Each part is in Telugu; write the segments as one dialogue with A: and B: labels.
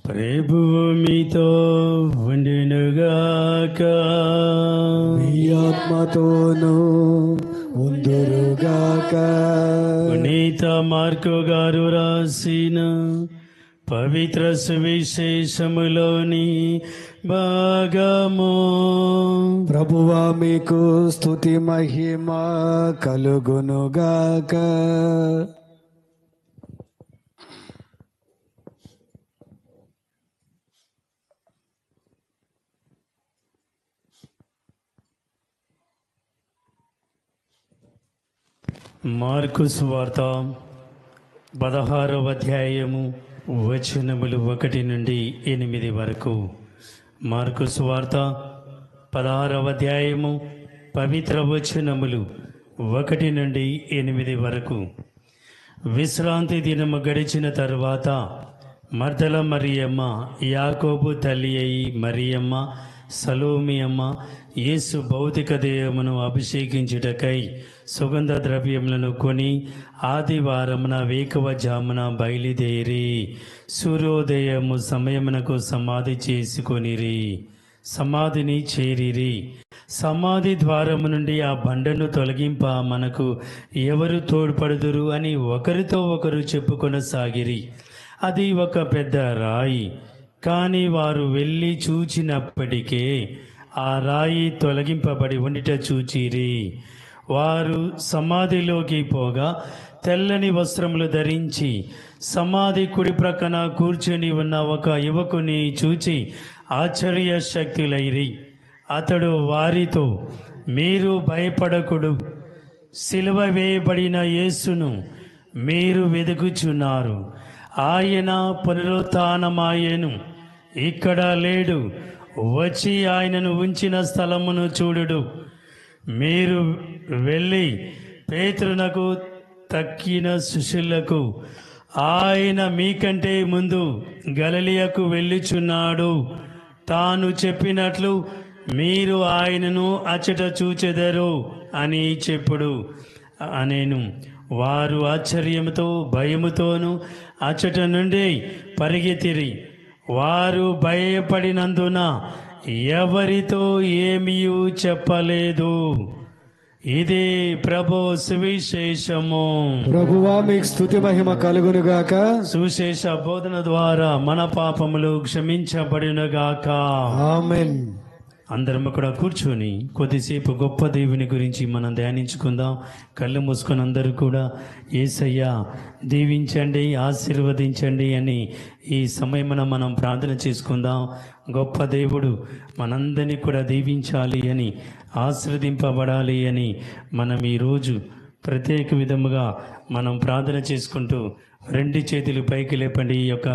A: ప్రభువు మీతో ఉండునుగాక.
B: మీ ఆత్మతోనూ ఉందురుగాక.
A: పునీత మార్కు గారు రాసిన పవిత్ర సువిశేషములోని భాగము.
B: ప్రభువా మీకు స్తుతి మహిమ కలుగునుగాక.
A: మార్కు సువార్త 16వ అధ్యాయము వచనములు 1 నుండి 8 వరకు. మార్కు సువార్త 16వ అధ్యాయము పవిత్ర వచనములు 1 నుండి 8 వరకు. విశ్రాంతి దినము గడిచిన తరువాత మర్దల మరియమ్మ, యాకోబు తల్లి అయి మరియమ్మ, సలోమి అమ్మ యేసు భౌతిక దేహమును అభిషేకించుటకై సుగంధ ద్రవ్యములను కొని ఆదివారమున వేకువజామున బయలుదేరి సూర్యోదయము సమయమునకు సమాధి చేసుకొనిరి. సమాధిని చేరిరి. సమాధి ద్వారము నుండి ఆ బండను తొలగింప మనకు ఎవరు తోడ్పడుదురు అని ఒకరితో ఒకరు చెప్పుకొనసాగిరి. అది ఒక పెద్ద రాయి. కానీ వారు వెళ్ళి చూచినప్పటికే ఆ రాయి తొలగింపబడి ఉండిట చూచిరి. వారు సమాధిలోకి పోగా తెల్లని వస్త్రములు ధరించి సమాధి కుడి ప్రక్కన కూర్చొని ఉన్న ఒక యువకుని చూచి ఆశ్చర్యశక్తులైరి. అతడు వారితో, మీరు భయపడకుడు, సిలువ వేయబడిన యేసును మీరు వెదుకుచున్నారు. ఆయన పునరుత్థానమాయెను, ఇక్కడ లేడు. వచ్చి ఆయనను ఉంచిన స్థలమును చూడుడు. మీరు వెళ్ళి పేతురునకు తక్కిన శిష్యులకు, ఆయన మీకంటే ముందు గలిలయకు వెళ్ళుచున్నాడు, తాను చెప్పినట్లు మీరు ఆయనను అచ్చట చూచెదరు అని చెప్పుడు అనేను. వారు ఆశ్చర్యముతో భయముతోనూ అచ్చట నుండి పరిగెత్తిరి. వారు భయపడినందున ఎవరితో ఏమీ చెప్పలేదు. ఇది ప్రభు సువిశేషము.
B: ప్రభువా మీకు స్తుతి మహిమ కలుగునుగాక.
A: సువిశేష బోధన ద్వారా మన పాపములు క్షమించబడినగాక.
B: ఆమేన్.
A: అందరం కూడా కూర్చొని కొద్దిసేపు గొప్ప దేవుని గురించి మనం ధ్యానించుకుందాం. కళ్ళు మూసుకొని అందరూ కూడా యేసయ్యా దీవించండి, ఆశీర్వదించండి అని ఈ సమయమున మనం ప్రార్థన చేసుకుందాం. గొప్ప దేవుడు మనందరినీ కూడా దీవించాలి అని, ఆశీర్వదింపబడాలి అని మనం ఈరోజు ప్రత్యేక విధముగా మనం ప్రార్థన చేసుకుంటూ 2 చేతులు పైకి లేపండి. ఈ యొక్క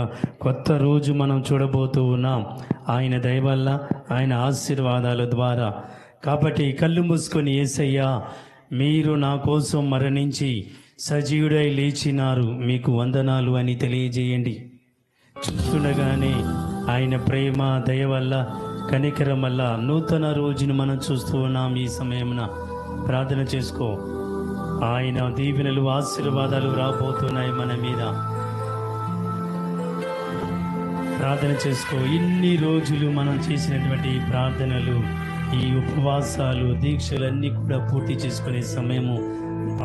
A: కొత్త రోజు మనం చూడబోతూ ఉన్నాం ఆయన దయ వల్ల, ఆయన ఆశీర్వాదాల ద్వారా. కాబట్టి కళ్ళు మూసుకొని యేసయ్యా మీరు నా కోసం మరణించి సజీవుడై లేచినారు, మీకు వందనాలు అని తెలియజేయండి. చూస్తుండగానే ఆయన ప్రేమ దయ వల్ల, కనికరం వల్ల నూతన రోజును మనం చూస్తూ ఉన్నాం. ఈ సమయమున ప్రార్థన చేసుకో. ఆయన దీవెనలు, ఆశీర్వాదాలు రాబోతున్నాయి మన మీద. ప్రార్థన చేసుకో. ఇన్ని రోజులు మనం చేసినటువంటి ప్రార్థనలు, ఈ ఉపవాసాలు, దీక్షలన్నీ కూడా పూర్తి చేసుకునే సమయము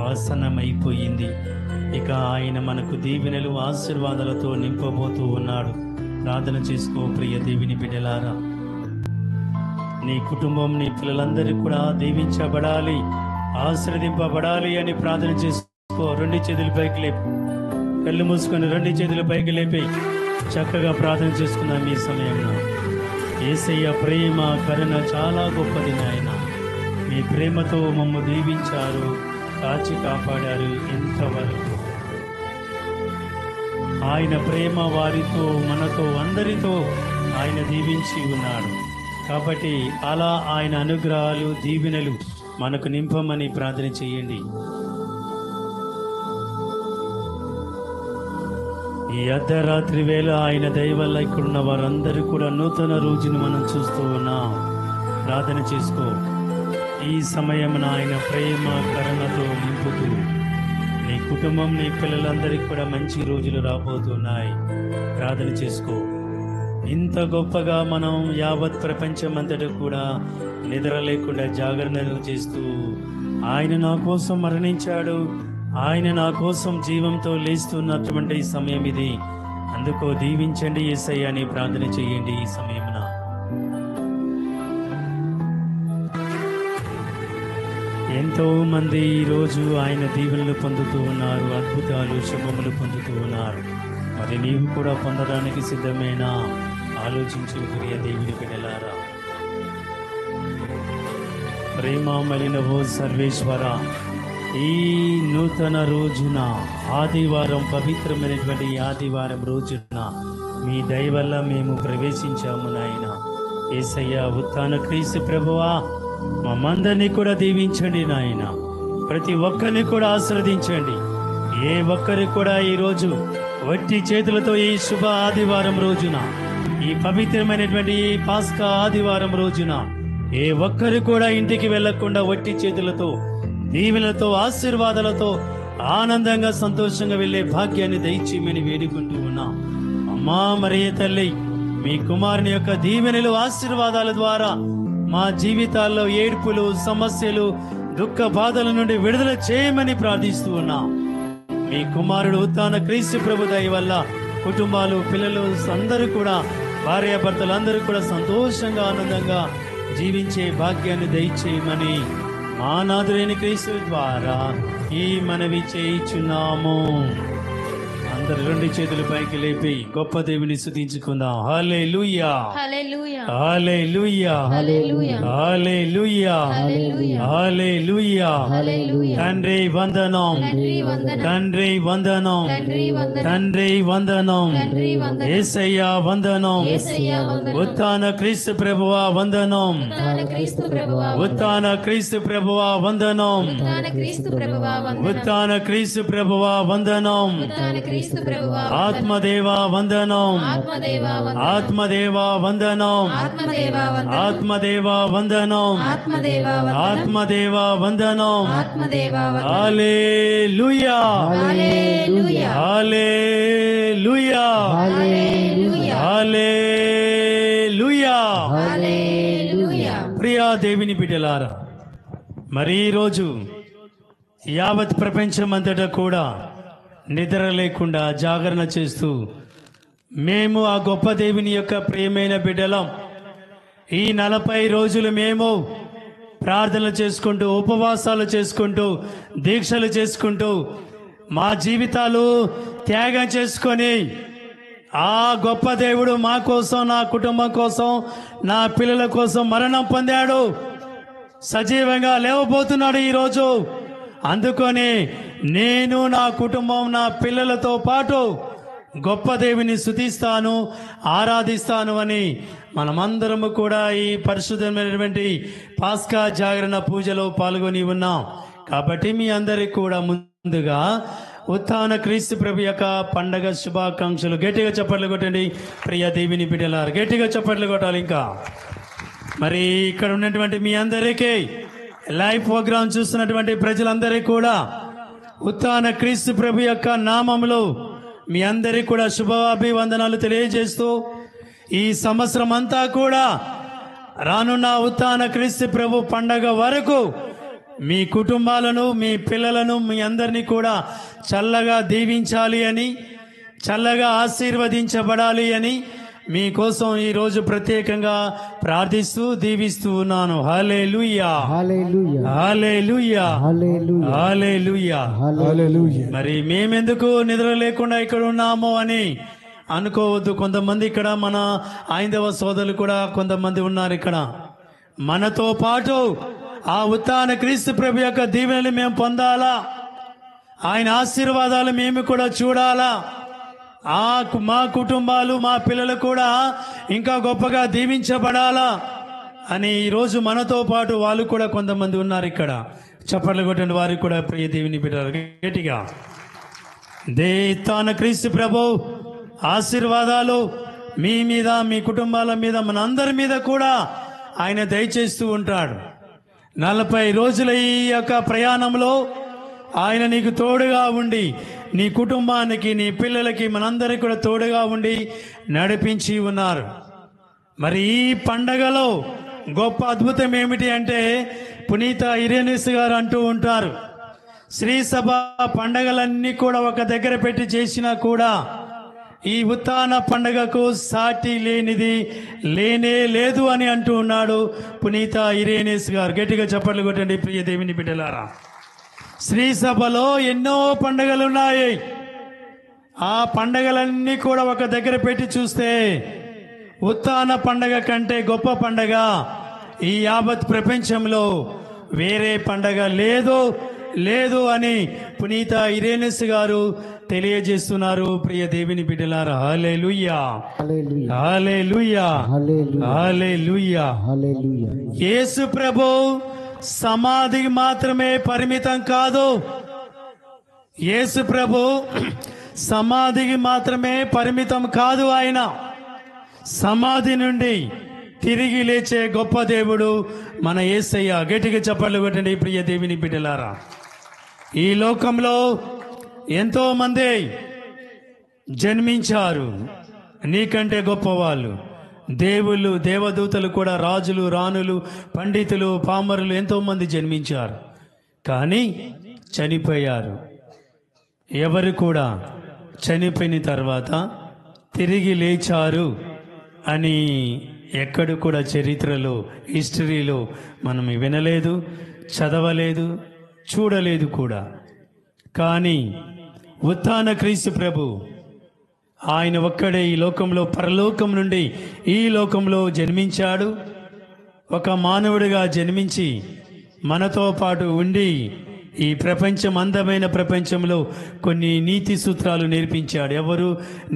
A: ఆసన్నమైపోయింది. ఇక ఆయన మనకు దీవెనలు, ఆశీర్వాదాలతో నింపబోతూ ఉన్నాడు. ప్రార్థన చేసుకో ప్రియ దేవుని బిడ్డలారా. నీ కుటుంబం, నీ పిల్లలందరూ కూడా దీవించబడాలి, ఆశీర్వదింపబడాలి అని ప్రార్థన చేసుకో. 2 చేతులు పైకి లేపి, కళ్ళు మూసుకొని 2 చేతులు పైకి లేపి చక్కగా ప్రార్థన చేసుకున్నాం. ఈ సమయంలో యేసయ్య ప్రేమ, కరుణ చాలా గొప్పది నాయన. మీ ప్రేమతో మమ్ము దీవించారు, కాచి కాపాడారు ఎంతవరకు. ఆయన ప్రేమ వారితో, మనతో, అందరితో ఆయన దీవించి ఉన్నాడు. కాబట్టి అలా ఆయన అనుగ్రహాలు, దీవెనలు మనకు నింపమని ప్రార్థన చేయండి. ఈ అర్ధరాత్రి వేళ ఆయన దయ వల్ల ఇక్కడున్న వారందరూ కూడా నూతన రోజును మనం చూస్తూ ఉన్నాం. ప్రార్థన చేసుకో. ఈ సమయమున ఆయన ప్రేమ, కరుణతో నింపుతూ నీ కుటుంబం, నీ పిల్లలందరికీ కూడా మంచి రోజులు రాబోతున్నాయి. ప్రార్థన చేసుకో. ఇంత గొప్పగా మనం యావత్ ప్రపంచమంతటా కూడా నిద్ర లేకుండా జాగరణలు చేస్తూ ఆయన నా కోసం మరణించాడు, ఆయన నా కోసం జీవంతో లేస్తున్నటువంటి సమయం ఇది. అందుకో దీవించండి యేసయ్య అని ప్రార్థన చేయండి ఈ సమయమున. ఎంతో మంది ఈరోజు ఆయన దీవెనలు పొందుతూ ఉన్నారు, అద్భుతాలు శుభములు పొందుతూ ఉన్నారు. మరి నీవు కూడా పొందడానికి సిద్ధమేనా? ఆలోచించు ప్రియ దేవుని బిడ్డలారా. ప్రేమమలినవో సర్వేశ్వర, ఈ నూతన రోజున ఆదివారం, పవిత్రమైనటువంటి ఆదివారం రోజున మీ దయ వల్ల మేము ప్రవేశించాము నాయన. యేసయ్య ఉత్థాన క్రీస్తు ప్రభువా, మమ్మందరినీ కూడా దీవించండి నాయన. ప్రతి ఒక్కరిని కూడా ఆశీర్వదించండి. ఏ ఒక్కరి కూడా ఈరోజు వట్టి చేతులతో ఈ శుభ ఆదివారం రోజున, ఈ పవిత్రమైనటువంటి ఈ పాస్కా ఆదివారం రోజున ఏ ఒక్కరు కూడా ఇంటికి వెళ్లకుండా వట్టి చేతులతో, దీవెనలతో, ఆశీర్వాదాలతో ఆనందంగా సంతోషంగా వెళ్లే భాగ్యాన్ని దయచేయమని వేడుకుంటూ ఉన్నాం. అమ్మా మరియ తల్లి, మీ కుమారుని యొక్క దీవెనలు, ఆశీర్వాదాల ద్వారా మా జీవితాల్లో ఏడ్పులు, సమస్యలు, దుఃఖ బాధల నుండి విడుదల చేయమని ప్రార్థిస్తూ ఉన్నాం. మీ కుమారుడు ఉత్థాన క్రీస్తు ప్రభు దయ వల్ల కుటుంబాలు, పిల్లలు అందరూ కూడా, భార్యాభర్తలు అందరూ కూడా సంతోషంగా ఆనందంగా జీవించే భాగ్యాన్ని దయచేయమని మా నాథుడైన క్రీస్తు ద్వారా ఈ మనవి చేయుచున్నాము. అందరు రెండు చేతుల పైకి లేపి గొప్ప దేవుని స్తుతించుకుందాం. హల్లెలూయా,
C: హల్లెలూయా,
A: హల్లెలూయా,
C: హల్లెలూయా,
A: హల్లెలూయా, హల్లెలూయా.
C: హల్లెలూయా.
A: తండ్రి వందనం,
C: తండ్రి వందనం,
A: తండ్రి వందనం,
C: తండ్రి వందనం,
A: తండ్రి వందనం,
C: తండ్రి వందనం,
A: యేసయ్య వందనం,
C: యేసయ్య వందనం,
A: ఉత్థాన క్రీస్తు ప్రభువా వందనం,
C: ఉత్థాన క్రీస్తు ప్రభువా వందనం,
A: ఉత్థాన క్రీస్తు ప్రభువా వందనం,
C: ఉత్థాన క్రీస్తు ప్రభువా వందనం,
A: ఉత్థాన క్రీస్తు ప్రభువా వందనం,
C: ఉత్థాన క్రీస్తు ప్రభువా వందనం,
A: ఆత్మదేవా వందనం,
C: ఆత్మదేవా వందనం,
A: ఆత్మదేవా వందనం,
C: ఆత్మదేవా వందనం,
A: ఆత్మదేవా వందనం,
C: ఆత్మదేవా వందనం,
A: ఆత్మదేవా వందనం.
C: ఆత్మదేవా వందనం.
A: హల్లెలూయా,
C: హల్లెలూయా,
A: హల్లెలూయా,
C: హల్లెలూయా,
A: హల్లెలూయా.
C: హల్లెలూయా.
A: ప్రియా దేవుని బిడ్డలారా, మరి ఈరోజు యావత్ ప్రపంచం అంతటా కూడా నిద్ర లేకుండా జాగరణ చేస్తూ మేము ఆ గొప్ప దేవుని యొక్క ప్రియమైన బిడ్డలం. ఈ 40 రోజులు మేము ప్రార్థనలు చేసుకుంటూ, ఉపవాసాలు చేసుకుంటూ, దీక్షలు చేసుకుంటూ, మా జీవితాలు త్యాగం చేసుకొని ఆ గొప్ప దేవుడు మా కోసం, నా కుటుంబం కోసం, నా పిల్లల కోసం మరణం పొందాడు, సజీవంగా లేవబోతున్నాడు ఈరోజు. అందుకొని నేను, నా కుటుంబం, నా పిల్లలతో పాటు గొప్ప దేవుని స్తుతిస్తాను, ఆరాధిస్తాను అని మనమందరము కూడా ఈ పరిశుద్ధమైనటువంటి పాస్కా జాగరణ పూజలో పాల్గొని ఉన్నాం. కాబట్టి మీ అందరికి కూడా ముందుగా ఉత్థాన క్రీస్తు ప్రభు యొక్క పండగ శుభాకాంక్షలు. గట్టిగా చప్పట్లు కొట్టండి ప్రియ దేవుని బిడ్డలారా, గట్టిగా చప్పట్లు కొట్టాలి. ఇంకా మరి ఇక్కడ ఉన్నటువంటి మీ అందరికీ, లైవ్ ప్రోగ్రాం చూస్తున్నటువంటి ప్రజలందరికీ కూడా ఉత్థాన క్రీస్తు ప్రభు యొక్క నామములో మీ అందరికీ కూడా శుభాభివందనాలు తెలియజేస్తూ, ఈ సంవత్సరం అంతా కూడా రానున్న ఉత్థాన క్రీస్తు ప్రభు పండగ వరకు మీ కుటుంబాలను, మీ పిల్లలను, మీ అందరినీ కూడా చల్లగా దీవించాలి అని, చల్లగా ఆశీర్వదించబడాలి అని మీకోసం ఈరోజు ప్రత్యేకంగా ప్రార్థిస్తూ దీవిస్తూ ఉన్నాను. హల్లెలూయా,
B: హల్లెలూయా,
A: హల్లెలూయా,
B: హల్లెలూయా,
A: హల్లెలూయా.
B: హల్లెలూయా.
A: మరి మేమెందుకు నిద్ర లేకుండా ఇక్కడ ఉన్నాము అని అనుకోవద్దు. కొంతమంది ఇక్కడ మన ఐందవ సోదరులు కూడా కొంతమంది ఉన్నారు ఇక్కడ. మనతో పాటు ఆ ఉత్థాన క్రీస్తు ప్రభు యొక్క దీవెనలు మేము పొందాలా, ఆయన ఆశీర్వాదాలు మేము కూడా చూడాలా, మా కుటుంబాలు, మా పిల్లలు కూడా ఇంకా గొప్పగా దీవించబడాలా అని ఈరోజు మనతో పాటు వాళ్ళు కూడా కొంతమంది ఉన్నారు ఇక్కడ. చప్పట్లు కొట్టండి వారికి కూడా ప్రియ దేవుని బిడ్డలు గట్టిగా. ఉత్థాన క్రీస్తు ప్రభు ఆశీర్వాదాలు మీ మీద, మీ కుటుంబాల మీద, మన అందరి మీద కూడా ఆయన దయచేస్తూ ఉంటాడు. 40 రోజుల ఈ యొక్క ప్రయాణంలో ఆయన నీకు తోడుగా ఉండి నీ కుటుంబానికి, నీ పిల్లలకి, మనందరికీ కూడా తోడుగా ఉండి నడిపించి ఉన్నారు. మరి ఈ పండగలో గొప్ప అద్భుతం ఏమిటి అంటే, పునీత ఇరేనియస్ గారు అంటూ ఉంటారు, శ్రీ సభ పండగలన్నీ కూడా ఒక దగ్గర పెట్టి చేసినా కూడా ఈ ఉత్థాన పండగకు సాటి లేనిది లేనే లేదు అని అంటూ ఉన్నాడు పునీత ఇరేనియస్ గారు. గట్టిగా చప్పట్లు కొట్టండి ప్రియ దేవుని బిడ్డలారా. శ్రీ సభలో ఎన్నో పండగలు ఉన్నాయి. ఆ పండగలన్నీ కూడా ఒక దగ్గర పెట్టి చూస్తే ఉత్థాన పండగ కంటే గొప్ప పండగ ఈ యావత్ ప్రపంచంలో వేరే పండగ లేదు అని పునీత ఇరేనియస్ గారు తెలియజేస్తున్నారు. ప్రియ దేవుని బిడ్డలారా, హల్లెలూయా,
B: హల్లెలూయా,
A: హల్లెలూయా,
B: హల్లెలూయా,
A: హల్లెలూయా.
B: హల్లెలూయా.
A: యేసు ప్రభు సమాధికి మాత్రమే పరిమితం కాదు. యేసు ప్రభు సమాధికి మాత్రమే పరిమితం కాదు. ఆయన సమాధి నుండి తిరిగి లేచే గొప్ప దేవుడు మన యేసయ్య. గట్టిగా చప్పట్లు కొట్టండి ప్రియ దేవుని బిడ్డలారా. ఈ లోకంలో ఎంతో మంది జన్మించారు నీకంటే గొప్పవాళ్ళు. దేవుళ్ళు, దేవదూతలు కూడా, రాజులు, రాణులు, పండితులు, పామరులు ఎంతో మంది జన్మించారు, కానీ చనిపోయారు. ఎవరు కూడా చనిపోయిన తర్వాత తిరిగి లేచారు అని ఎక్కడ కూడా చరిత్రలో, హిస్టరీలో మనం వినలేదు, చదవలేదు, చూడలేదు కూడా. కానీ ఉత్థాన క్రీస్తు ప్రభు ఆయన ఒక్కడే ఈ లోకంలో, పరలోకం నుండి ఈ లోకంలో జన్మించాడు. ఒక మానవుడిగా జన్మించి మనతో పాటు ఉండి ఈ ప్రపంచం, అందమైన ప్రపంచంలో కొన్ని నీతి సూత్రాలు నేర్పించాడు. ఎవరు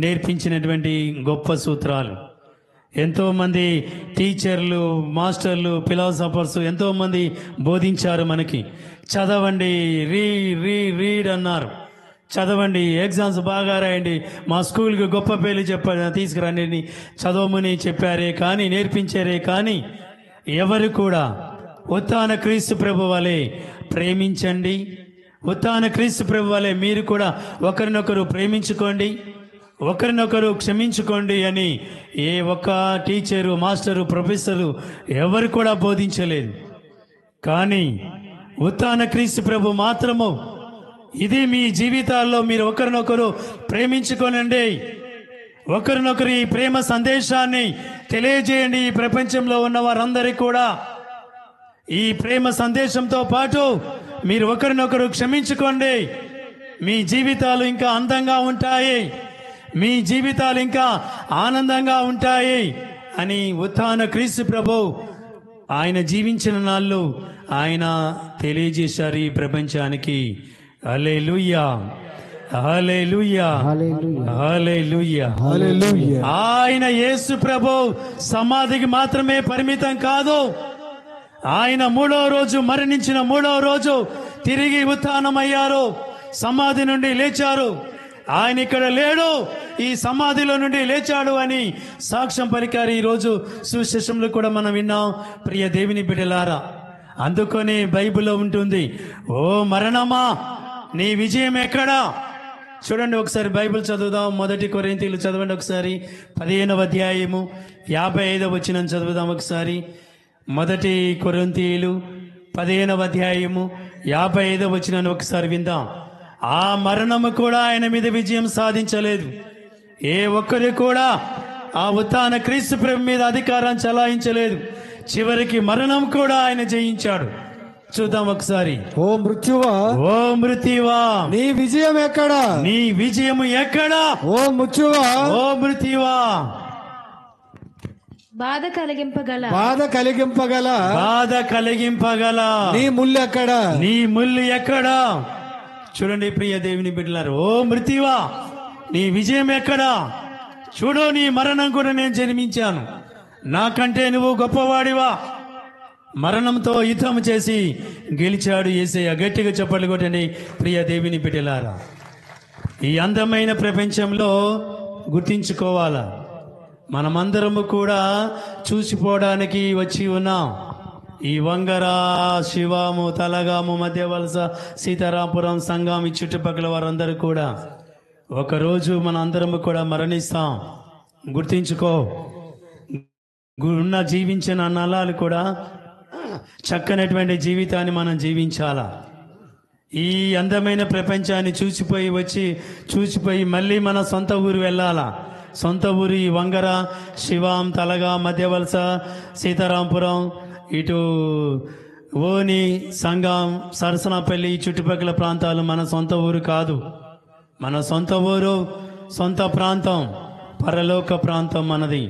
A: నేర్పించినటువంటి గొప్ప సూత్రాలు. ఎంతోమంది టీచర్లు, మాస్టర్లు, ఫిలాసఫర్స్ ఎంతోమంది బోధించారు మనకి. చదవండి, రీడ్ అన్నారు. చదవండి, ఎగ్జామ్స్ బాగా రాయండి, మా స్కూల్కి గొప్ప పేర్లు తీసుకురండి చదవమని చెప్పారే కానీ, నేర్పించారే కానీ ఎవరు కూడా ఉత్థాన క్రీస్తు ప్రభు వలె ప్రేమించండి, ఉత్థాన క్రీస్తు ప్రభు వలె మీరు కూడా ఒకరినొకరు ప్రేమించుకోండి, ఒకరినొకరు క్షమించుకోండి అని ఏ ఒక్క టీచరు, మాస్టరు, ప్రొఫెసరు ఎవరు కూడా బోధించలేదు. కానీ ఉత్థాన క్రీస్తు ప్రభు మాత్రము ఇది మీ జీవితాల్లో మీరు ఒకరినొకరు ప్రేమించుకోనండి, ఒకరినొకరు ఈ ప్రేమ సందేశాన్ని తెలియజేయండి. ఈ ప్రపంచంలో ఉన్న వారందరికీ కూడా ఈ ప్రేమ సందేశంతో పాటు మీరు ఒకరినొకరు క్షమించుకోండి. మీ జీవితాలు ఇంకా అందంగా ఉంటాయి, మీ జీవితాలు ఇంకా ఆనందంగా ఉంటాయి అని ఉత్థాన క్రీస్తు ప్రభు ఆయన జీవించిన నాళ్ళు ఆయన తెలియజేశారు ఈ ప్రపంచానికి. హల్లెలూయా, హల్లెలూయా, హల్లెలూయా,
B: హల్లెలూయా.
A: ఆయన యేసు ప్రభు సమాధికి మాత్రమే పరిమితం కాదు. ఆయన మూడవ రోజు, మరణించిన మూడవ రోజు తిరిగి ఉత్థానమయ్యారు, సమాధి నుండి లేచారు. ఆయన ఇక్కడ లేడు, ఈ సమాధిలో నుండి లేచాడు అని సాక్ష్యం పలికారు. ఈరోజు సువిశేషంలో కూడా మనం విన్నాం ప్రియ దేవుని బిడ్డలారా. అందుకని బైబిల్లో ఉంటుంది, ఓ మరణమా నీ విజయం ఎక్కడా? చూడండి ఒకసారి బైబిల్ చదువుదాం. 1 కొరింథీయులు చదవండి ఒకసారి, 15వ అధ్యాయము 55వ వచనం చదువుదాం ఒకసారి. 1 కొరింథీయులు 15వ అధ్యాయము 55వ వచనాన్ని ఒకసారి విందాం. ఆ మరణము కూడా ఆయన మీద విజయం సాధించలేదు. ఏ ఒక్కరు కూడా ఆ ఉత్థాన క్రీస్తు ప్రభు మీద అధికారం చలాయించలేదు. చివరికి మరణం కూడా ఆయన జయించాడు. చూద్దాం ఒకసారి.
B: ఓ మృత్యువా,
A: ఓ మృత్యువా
B: నీ విజయం ఎక్కడా?
A: నీ విజయము ఎక్కడా?
B: ఓ మృత్యువా,
A: ఓ మృత్యువా
C: బాధ కలిగింపగల
A: బాధ కలిగింపగల
B: నీ ముళ్ళు ఎక్కడా?
A: నీ ముళ్ళు ఎక్కడా? చూడండి ప్రియ దేవుని బిడ్డలారు, ఓ మృత్యువా నీ విజయం ఎక్కడా? చూడు, నీ మరణం కూడా నేను జన్మించాను, నాకంటే నువ్వు గొప్పవాడివా? మరణంతో యుద్ధం చేసి గెలిచాడు యేసయ్య. గట్టిగా చప్పట్లు కొట్టండి ప్రియ దేవుని బిడ్డలారా. ఈ అందమైన ప్రపంచంలో గుర్తించుకోవాలా, మనమందరము కూడా చూసిపోవడానికి వచ్చి ఉన్నాం. ఈ వంగర, శివాము, తలగాము, మధ్య వలస, సీతారాంపురం, సంఘం, ఈ చుట్టుపక్కల వారందరూ కూడా ఒకరోజు మన అందరం కూడా మరణిస్తాం. గుర్తించుకో. ఉన్న జీవించిన నలాలు కూడా చక్కనటువంటి జీవితాన్ని మనం జీవించాలా. ఈ అందమైన ప్రపంచాన్ని చూసిపోయి మళ్ళీ మన సొంత ఊరు వెళ్ళాలా. సొంత ఊరు ఈ వంగర, శివాం, తలగా, మధ్యవలస, సీతారాంపురం, ఇటు ఓని, సంగం, సరసనపల్లి, ఈ చుట్టుపక్కల ప్రాంతాలు మన సొంత ఊరు కాదు. మన సొంత ఊరు, సొంత ప్రాంతం, పరలోక ప్రాంతం మనది.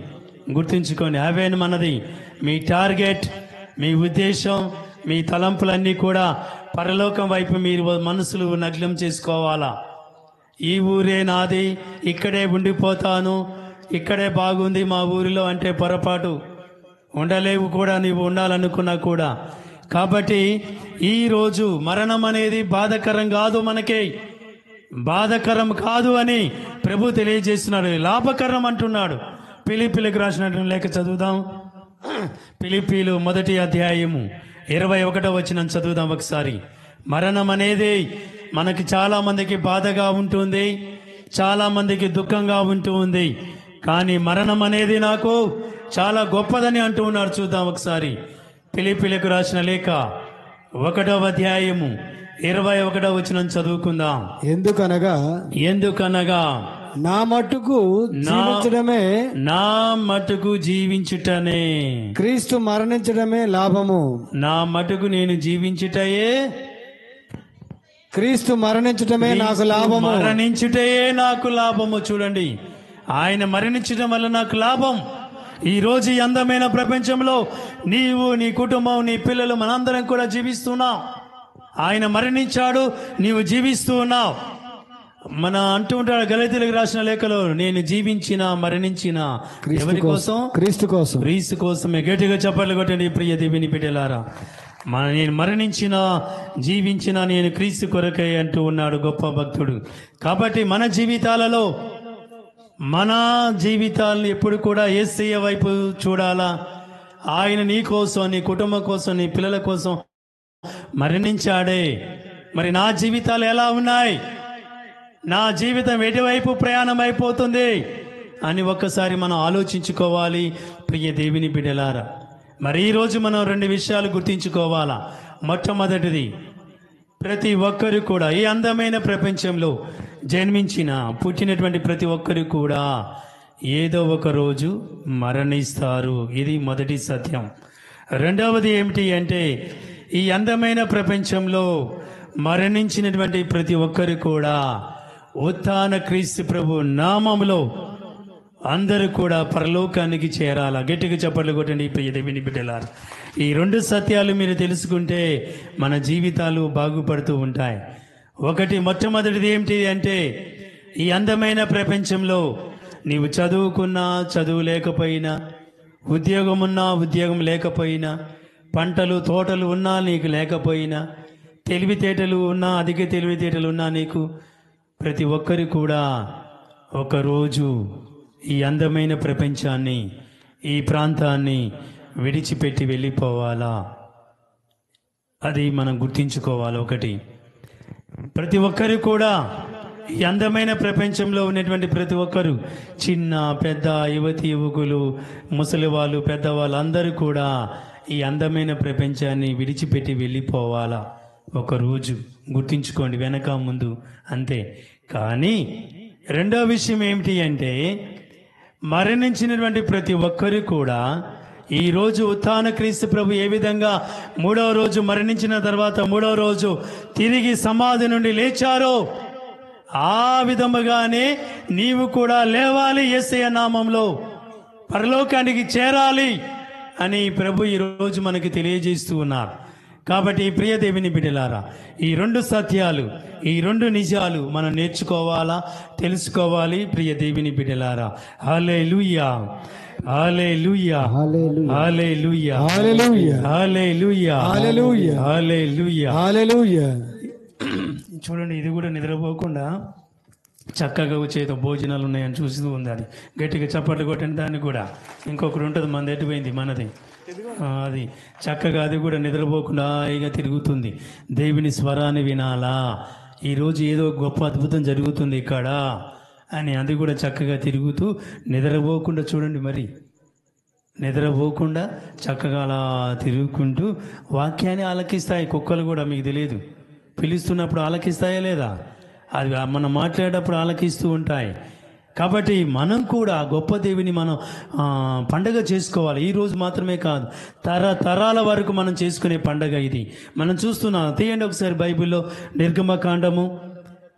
A: గుర్తుంచుకోండి, హెవెన్ మనది. మీ టార్గెట్, మీ ఉద్దేశం, మీ తలంపులన్నీ కూడా పరలోకం వైపు మీరు మనసులు నగ్నం చేసుకోవాలా. ఈ ఊరే నాది, ఇక్కడే ఉండిపోతాను, ఇక్కడే బాగుంది మా ఊరిలో అంటే పొరపాటు. ఉండలేవు కూడా, నీవు ఉండాలనుకున్నా కూడా. కాబట్టి ఈరోజు మరణం అనేది బాధకరం కాదు, మనకి బాధకరం కాదు అని ప్రభు తెలియజేస్తున్నాడు. లాభకరం అంటున్నాడు. ఫిలిప్పీలకు రాసినటువంటి లేఖ చదువుదాం. ఫిలిప్పీలు 1వ అధ్యాయము 21వ వచనం చదువుదాం ఒకసారి. మరణం అనేది మనకి చాలా మందికి బాధగా ఉంటుంది, చాలా మందికి దుఃఖంగా ఉంటుంది. కానీ మరణం అనేది నాకు చాలా గొప్పదని అంటూ ఉన్నారు. చూద్దాం ఒకసారి. ఫిలిప్పీలకు రాసిన లేఖ 1వ అధ్యాయము 21వ వచనం చదువుకుందాం. ఎందుకనగా
B: నా మట్టుకు
A: జీవించుటనే
B: క్రీస్తు, మరణించడమే లాభము.
A: నా మటుకు నేను జీవించుటయే
B: క్రీస్తు, మరణించటమే నాకు లాభము.
A: మరణించుటయే నాకు లాభము. చూడండి, ఆయన మరణించడం వల్ల నాకు లాభం. ఈ రోజు ఈ అందమైన ప్రపంచంలో నీవు, నీ కుటుంబం, నీ పిల్లలు, మనందరం కూడా జీవిస్తున్నాం. ఆయన మరణించాడు, నీవు జీవిస్తూ ఉన్నావు. మన అంటూ ఉంటాడు గలతీయులకు రాసిన లేఖలో, నేను మరణించిన ఎవరి కోసం?
B: క్రీస్తు కోసం.
A: క్రీస్తు కోసమే. గట్టిగా చప్పట్లు కొట్టండి ప్రియ దేవుని బిడ్డలారా. నేను జీవించిన నేను క్రీస్తు కొరకై అంటూ ఉన్నాడు గొప్ప భక్తుడు. కాబట్టి మన జీవితాలను ఎప్పుడు కూడా యేసయ్య వైపు చూడాలా. ఆయన నీ కోసం, నీ కుటుంబం కోసం, నీ పిల్లల కోసం మరణించాడే. మరి నా జీవితాలు ఎలా ఉన్నాయి? నా జీవితం ఎటువైపు ప్రయాణం అయిపోతుంది అని ఒక్కసారి మనం ఆలోచించుకోవాలి ప్రియ దేవుని బిడ్డలారా. మరి ఈరోజు మనం 2 విషయాలు గుర్తించుకోవాలా. మొట్టమొదటిది, ప్రతి ఒక్కరు కూడా ఈ అందమైన ప్రపంచంలో పుట్టినటువంటి ప్రతి ఒక్కరు కూడా ఏదో ఒక రోజు మరణిస్తారు. ఇది మొదటి సత్యం. రెండవది ఏమిటి అంటే, ఈ అందమైన ప్రపంచంలో మరణించినటువంటి ప్రతి ఒక్కరు కూడా ఉత్థాన క్రీస్తు ప్రభు నామములో అందరూ కూడా పరలోకానికి చేరాలా. గట్టిగా చప్పట్లు కొట్టండి ప్రియ దేవుని బిడ్డలారా. ఈ 2 సత్యాలు మీరు తెలుసుకుంటే మన జీవితాలు బాగుపడుతూ ఉంటాయి. మొట్టమొదటిది ఏమిటి అంటే, ఈ అందమైన ప్రపంచంలో నీవు చదువుకున్నా, చదువు లేకపోయినా, ఉద్యోగం ఉన్నా, ఉద్యోగం లేకపోయినా, పంటలు తోటలు ఉన్నా నీకు లేకపోయినా, తెలివితేటలు ఉన్నా, అధిక తెలివితేటలు ఉన్నా నీకు, ప్రతి ఒక్కరు కూడా ఒకరోజు ఈ అందమైన ప్రపంచాన్ని, ఈ ప్రాంతాన్ని విడిచిపెట్టి వెళ్ళిపోవాలా. అది మనం గుర్తించుకోవాలి. ప్రతి ఒక్కరు కూడా ఈ అందమైన ప్రపంచంలో ఉన్నటువంటి ప్రతి ఒక్కరు, చిన్న పెద్ద, యువతి యువకులు, ముసలి వాళ్ళు, పెద్దవాళ్ళు అందరూ కూడా ఈ అందమైన ప్రపంచాన్ని విడిచిపెట్టి వెళ్ళిపోవాలా ఒకరోజు. గుర్తించుకోండి, వెనక ముందు అంతే. కానీ రెండో విషయం ఏమిటి అంటే, మరణించినటువంటి ప్రతి ఒక్కరు కూడా ఈరోజు ఉత్థాన క్రీస్తు ప్రభు ఏ విధంగా 3వ రోజు మరణించిన తర్వాత 3వ రోజు తిరిగి సమాధి నుండి లేచారో, ఆ విధముగానే నీవు కూడా లేవాలి, యేసయ్య నామంలో పరలోకానికి చేరాలి అని ప్రభు ఈరోజు మనకి తెలియజేస్తూ ఉన్నారు. కాబట్టి ప్రియ దేవుని బిడ్డలారా, ఈ 2 సత్యాలు, ఈ 2 నిజాలు మనం నేర్చుకోవాలా, తెలుసుకోవాలి ప్రియ దేవుని బిడ్డలారా. హల్లెలూయా, హల్లెలూయా, హల్లెలూయా,
B: హల్లెలూయా,
A: హల్లెలూయా,
B: హల్లెలూయా,
A: హల్లెలూయా,
B: హల్లెలూయా.
A: చూడండి, ఇది కూడా నిద్రపోకుండా చక్కగా చేత భోజనాలు ఉన్నాయని చూస్తూ ఉంది. అది గట్టిగా చప్పట్లు కొట్టండి. దాన్ని కూడా ఇంకొకటి ఉంటుంది, మనది ఎటుపోయింది, మనది అది చక్కగా అది కూడా నిద్రపోకుండా హాయిగా తిరుగుతుంది. దేవుని స్వరాన్ని వినాలా, ఈరోజు ఏదో గొప్ప అద్భుతం జరుగుతుంది ఇక్కడ అని అది కూడా చక్కగా తిరుగుతూ నిద్రపోకుండా చూడండి, మరి నిద్రపోకుండా చక్కగా అలా తిరుగుకుంటూ వాక్యాన్ని ఆలకిస్తాయి. కుక్కలు కూడా మీకు తెలియదు, పిలుస్తున్నప్పుడు ఆలకిస్తాయా లేదా, అది మనం మాట్లాడేటప్పుడు ఆలకిస్తూ ఉంటాయి. కాబట్టి మనం కూడా గొప్ప దేవుని మనం పండగ చేసుకోవాలి. ఈ రోజు మాత్రమే కాదు, తరాల వరకు మనం చేసుకునే పండగ ఇది. మనం చూస్తున్నాం, తీయండి ఒకసారి బైబిల్లో నిర్గమకాండము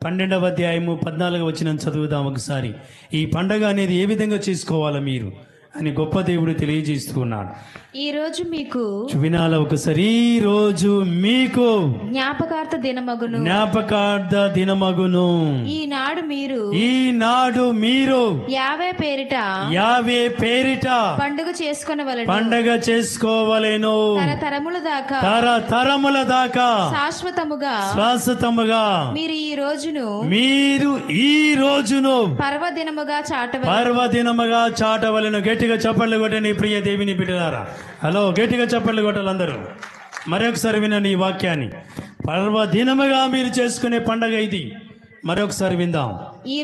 A: 12వ అధ్యాయము 14వ వచనం చదువుదాం ఒకసారి. ఈ పండగ అనేది ఏ విధంగా చేసుకోవాలో మీరు అని గొప్ప దేవుడు తెలియజేస్తూ ఉన్నాడు.
C: ఈ రోజు మీకు
A: వినాల ఒకసారి. ఈ రోజు మీకు
C: జ్ఞాపకార్థ
A: దినమగును.
C: ఈనాడు మీరు యావే పేరిట పండుగ
A: చేసుకోవలెను. తరతరముల దాకా శాశ్వతముగా మీరు ఈ రోజును పర్వదినముగా చాటవలెను. గట్టిగా చప్పట్లు కొట్టండి ప్రియ దేవుని బిడ్డలారా. హలో, గట్టిగా చప్పట్లు కొట్టాలి అందరూ. మరొకసారి వినండి ఈ వాక్యాన్ని. పర్వదినముగా మీరు చేసుకునే పండగ ఇది. మరొకసారి విందాం.
C: ఈ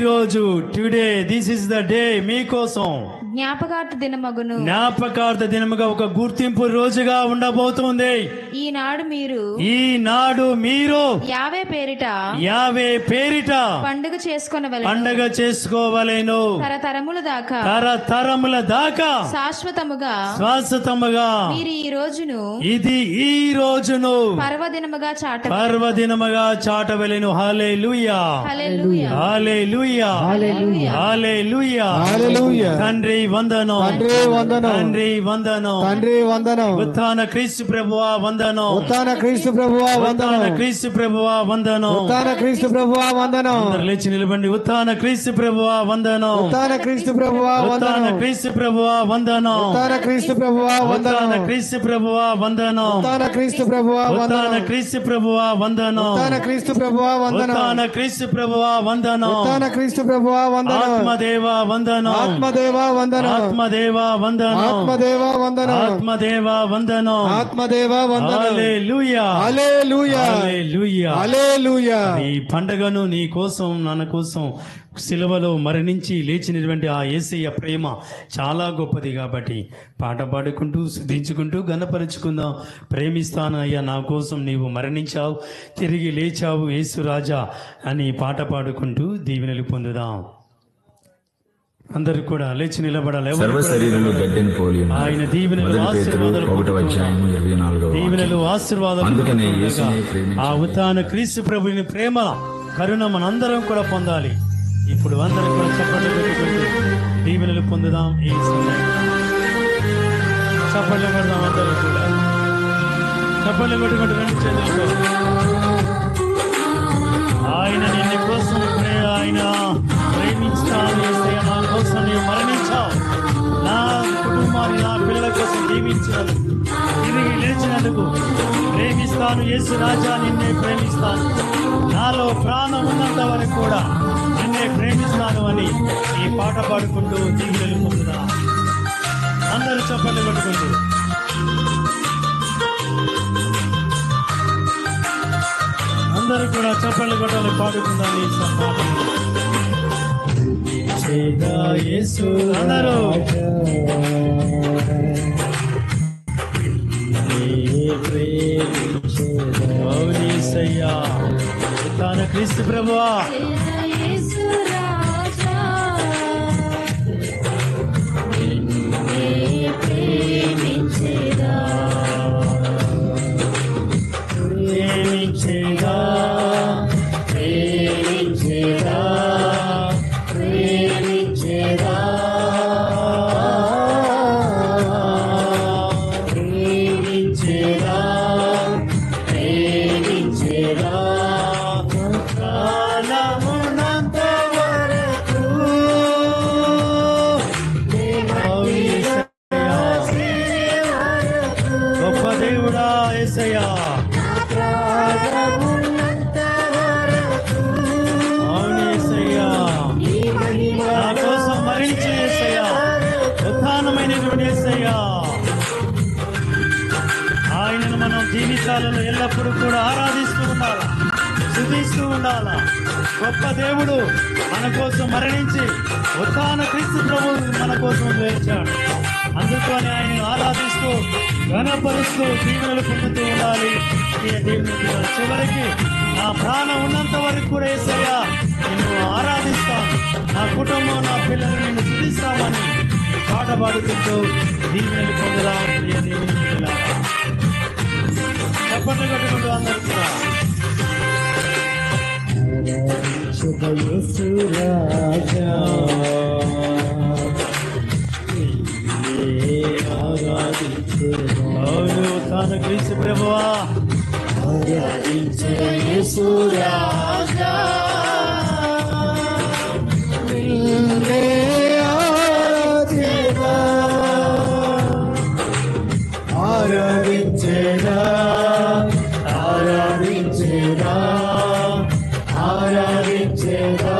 C: రోజు
A: today, this is the day, మీకోసం
C: జ్ఞాపకార్థ
A: దినముగా ఒక గుర్తింపు రోజుగా ఉండబోతుంది.
C: ఈనాడు
A: మీరు
C: యావే
A: పేరిట పండుగ చేసుకోవలెను. తరతరముల దాకా శాశ్వతముగా మీరు ఈ రోజును పర్వదినముగా చాటవలెను. హల్లెలూయా, హల్లెలూయా, హల్లెలూయా. తండ్రి వందనం, ఉత్థాన క్రీస్తు ప్రభువా వందనం, అందరూ లేచి నిలబండి. ఉత్థాన క్రీస్తు ప్రభువా వందనం,
B: క్రీస్తు ప్రభువా వందనం,
A: క్రీస్తు ప్రభువా వందనం,
B: క్రీస్తు ప్రభువా వందనం,
A: క్రీస్తు ప్రభువా వందనం,
B: క్రీస్తు ప్రభువా వందనం,
A: క్రీస్తు ప్రభువా వందనం,
B: క్రీస్తు ప్రభువా వందనం,
A: క్రీస్తు ప్రభువా వందనం,
B: క్రీస్తు ప్రభువా వందనం,
A: ఆత్మదేవా వందనం,
B: ఆత్మదేవా వందనం,
A: ఆత్మదేవా వందనం,
B: ఆత్మదేవా వందనం,
A: ఆత్మదేవా వందనం,
B: ఆత్మదేవా వందనం.
A: హల్లెలూయా,
B: హల్లెలూయా,
A: హల్లెలూయా,
B: హల్లెలూయా.
A: ఈ పండగను నీ కోసం మన కోసం సిలువలో మరణించి లేచినటువంటి ఆ యేసయ్య ప్రేమ చాలా గొప్పది. కాబట్టి పాట పాడుకుంటూ స్తుతించుకుంటూ ఘనపరుచుకుందాం. ప్రేమిస్తానయ్యా, నా కోసం నీవు మరణించావు, తిరిగి లేచావు యేసు రాజా అని పాట పాడుకుంటూ దీవెనలు పొందుదాం. అందరూ కూడా లేచి నిలబడాలి. ఆయన దీవెనలు ఆశీర్వాదాలు ఆ ఉత్థాన క్రీస్తు ప్రభుని ప్రేమ కరుణ మనందరం కూడా పొందాలి. ఇప్పుడు అందరం కూడా చప్పట్లు పెట్టుకుంటూ దీవెనలు పొందుదాం. ఈ చప్పట్లు పెడదాం. అందరూ కూడా చప్పట్లు పెట్టుకుంటూ రెండు చేతులతో ఆయన నిన్ను కోసం ఆయన ప్రేమించాను. నా కోసం నీవు మరణించావు, నా కుటుంబాన్ని నా పిల్లల కోసం దీవించినందుకు, తిరిగి లేచినందుకు ప్రేమిస్తాను. యేసు రాజా, నిన్నే ప్రేమిస్తాను. నాలో ప్రాణం ఉన్నంత వరకు కూడా నిన్నే ప్రేమిస్తాను అని ఈ పాట పాడుకుంటూ దీవెనలు పొందుదా. అందరూ చప్పట్లు పెట్టుకుంటూ అందరూ కూడా చప్పట్లు కొట్టాలి, పాడుకుందాం ఈ పాటలు. అందరూ తన క్రీస్తు ప్రభువా కాలము జీవితాలలో ఎల్లప్పుడూ కూడా ఆరాధిస్తూ ఉండాలా, స్తుతిస్తూ ఉండాలా. గొప్ప దేవుడు మన కోసం మరణించి ఉత్థాన క్రీస్తు ప్రభువు మన కోసం వేచాడు. అందుకని ఆయనను ఆరాధిస్తూ ఘనపరుస్తూ దీవెనలు పొందుతూ ఉండాలి. ఈ దేవుని బిడ్డలు చివరికి నా ప్రాణం ఉన్నంత వరకు కూడా యేసయ్యా నిన్ను ఆరాధిస్తాను, నా కుటుంబం నా పిల్లలు నిన్ను స్తుతిస్తామని పాట పాడుకుంటూ దీవెనలు పొందడం. ప్రియ దేవుని బిడ్డలారా, చప్పట్లు కొట్టుకుంటూ అందరూ కూడా అవును తాన క్రీస్తు ప్రభువా
B: ఆరాధించేదా ఆరాధించేదా ఆరాధించేదా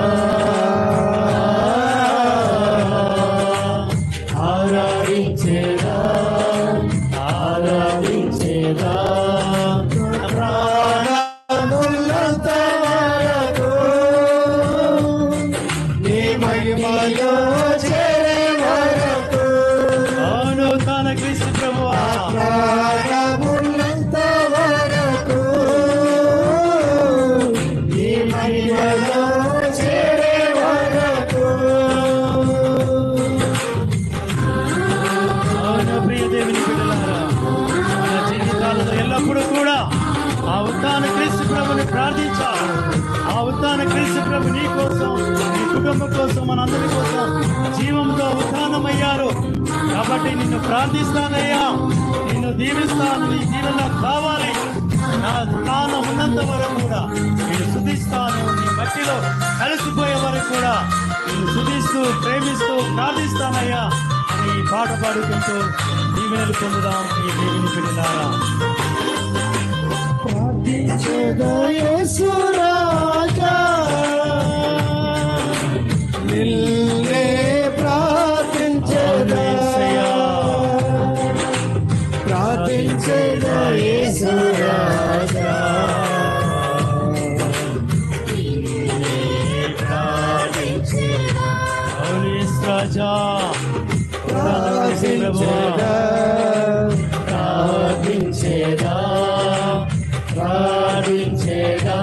B: ఆరాధించేదా ఆరాధించేదా ప్రాణములంత వరకు నీ మహిమలో చేరే వరకు
A: అవును తాన క్రీస్తు ప్రభువా
B: ప్రాణములంత వరకు నీ మహిమలో చేరే వరకు
A: అవును ప్రియ దేవుని బిడ్డలారా, మన జీవితాలలో ఎల్లప్పుడూ కూడా ఆ ఉత్థాన క్రీస్తు ప్రభుని ప్రార్థించాలి. ఆ ఉత్థాన క్రీస్తు ప్రభు నీ కోసం, నీ కుటుంబం కోసం, మనందరి కోసం జీవంతో ఉత్థానమయ్యారు. కాబట్టి నిన్ను ప్రార్థిస్తానయ్యా, నిన్ను దీవిస్తాను, నీ దీవెన కావాలి. నా ప్రాణం ఉన్నంత వరకు కూడా నేను స్తుతిస్తాను, నీ మట్టిలో కలిసిపోయే వరకు కూడా నేను స్తుతిస్తూ ప్రేమిస్తూ ప్రార్థిస్తానయ్యా అని ఈ పాట పాడుకుంటూ దీవెనలు పొందుదాం. ఈ దేవుని బిడ్డలారా,
B: ప్రార్థించేదా యేసు రాజా నిన్నే ప్రార్థించేదా ప్రార్థించేదా యేసు రాజా
A: అవును యేసు రాజా,
B: ప్రార్థించేదా ప్రార్థించేదా ప్రార్థించేదా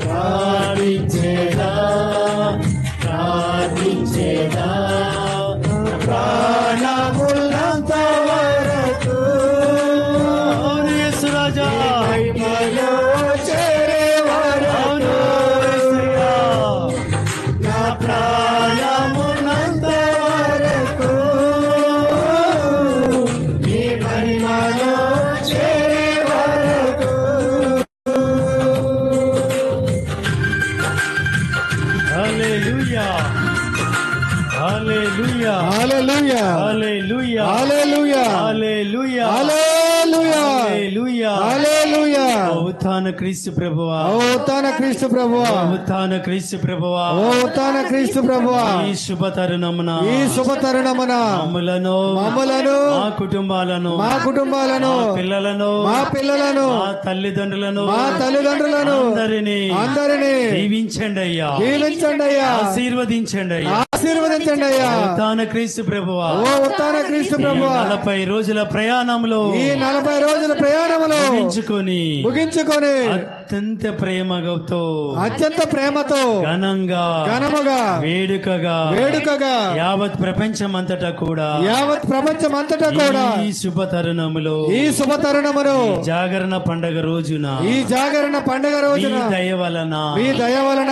B: ప్రార్థించేదా ప్రార్థించేదా ప్రాణములంత వరకు
A: అవును యేసు రాజా,
B: మహిమలో చేరే వరకు
A: యేసయ్యా.
B: నా ప్రాణములంత వరకు నీ మహిమలో చేరే వరకు
A: హల్లెలూయా, హల్లెలూయా,
B: హల్లెలూయా
A: హల్లెలూయా,
B: హల్లెలూయా
A: హల్లెలూయా,
B: హల్లెలూయా
A: హల్లెలూయా.
B: హల్లెలూయా
A: ఓ ఉత్థాన క్రీస్తు ప్రభువా,
B: ఓ ఉత్థాన క్రీస్తు ప్రభువా
A: ఓ ఉత్థాన క్రీస్తు ప్రభువా,
B: ఓ ఉత్థాన క్రీస్తు ప్రభువా
A: ఈ శుభ తరుణమున
B: ఈ శుభ తరుణమున
A: మమ్ములను
B: మమ్ములను
A: మా కుటుంబాలను
B: మా కుటుంబాలను
A: మా పిల్లలను
B: మా పిల్లలను
A: మా తల్లిదండ్రులను
B: మా తల్లిదండ్రులను అందరినీ
A: దీవించండి అయ్యా,
B: దీవించండి అయ్యా
A: ఆశీర్వదించండి అయ్యా.
B: ఆశీర్వదించండి అయ్యా
A: ఉత్థాన క్రీస్తు ప్రభువా,
B: ఓ ఉత్థాన క్రీస్తు ప్రభువా
A: 40 రోజుల ప్రయాణంలో
B: ఈ 40 రోజుల ప్రయాణములో ముగించుకొని
A: అత్యంత ప్రేమతో
B: అత్యంత ప్రేమతో
A: ఘనంగా
B: ఘనముగా వేడుకగా
A: యావత్ ప్రపంచమంతటా కూడా
B: యావత్ ప్రపంచమంతటా కూడా
A: ఈ శుభ తరుణములో
B: ఈ శుభ తరుణమును
A: జాగరణ పండగ రోజున
B: ఈ జాగరణ పండుగ రోజున
A: మీ దయ వలన
B: మీ దయ వలన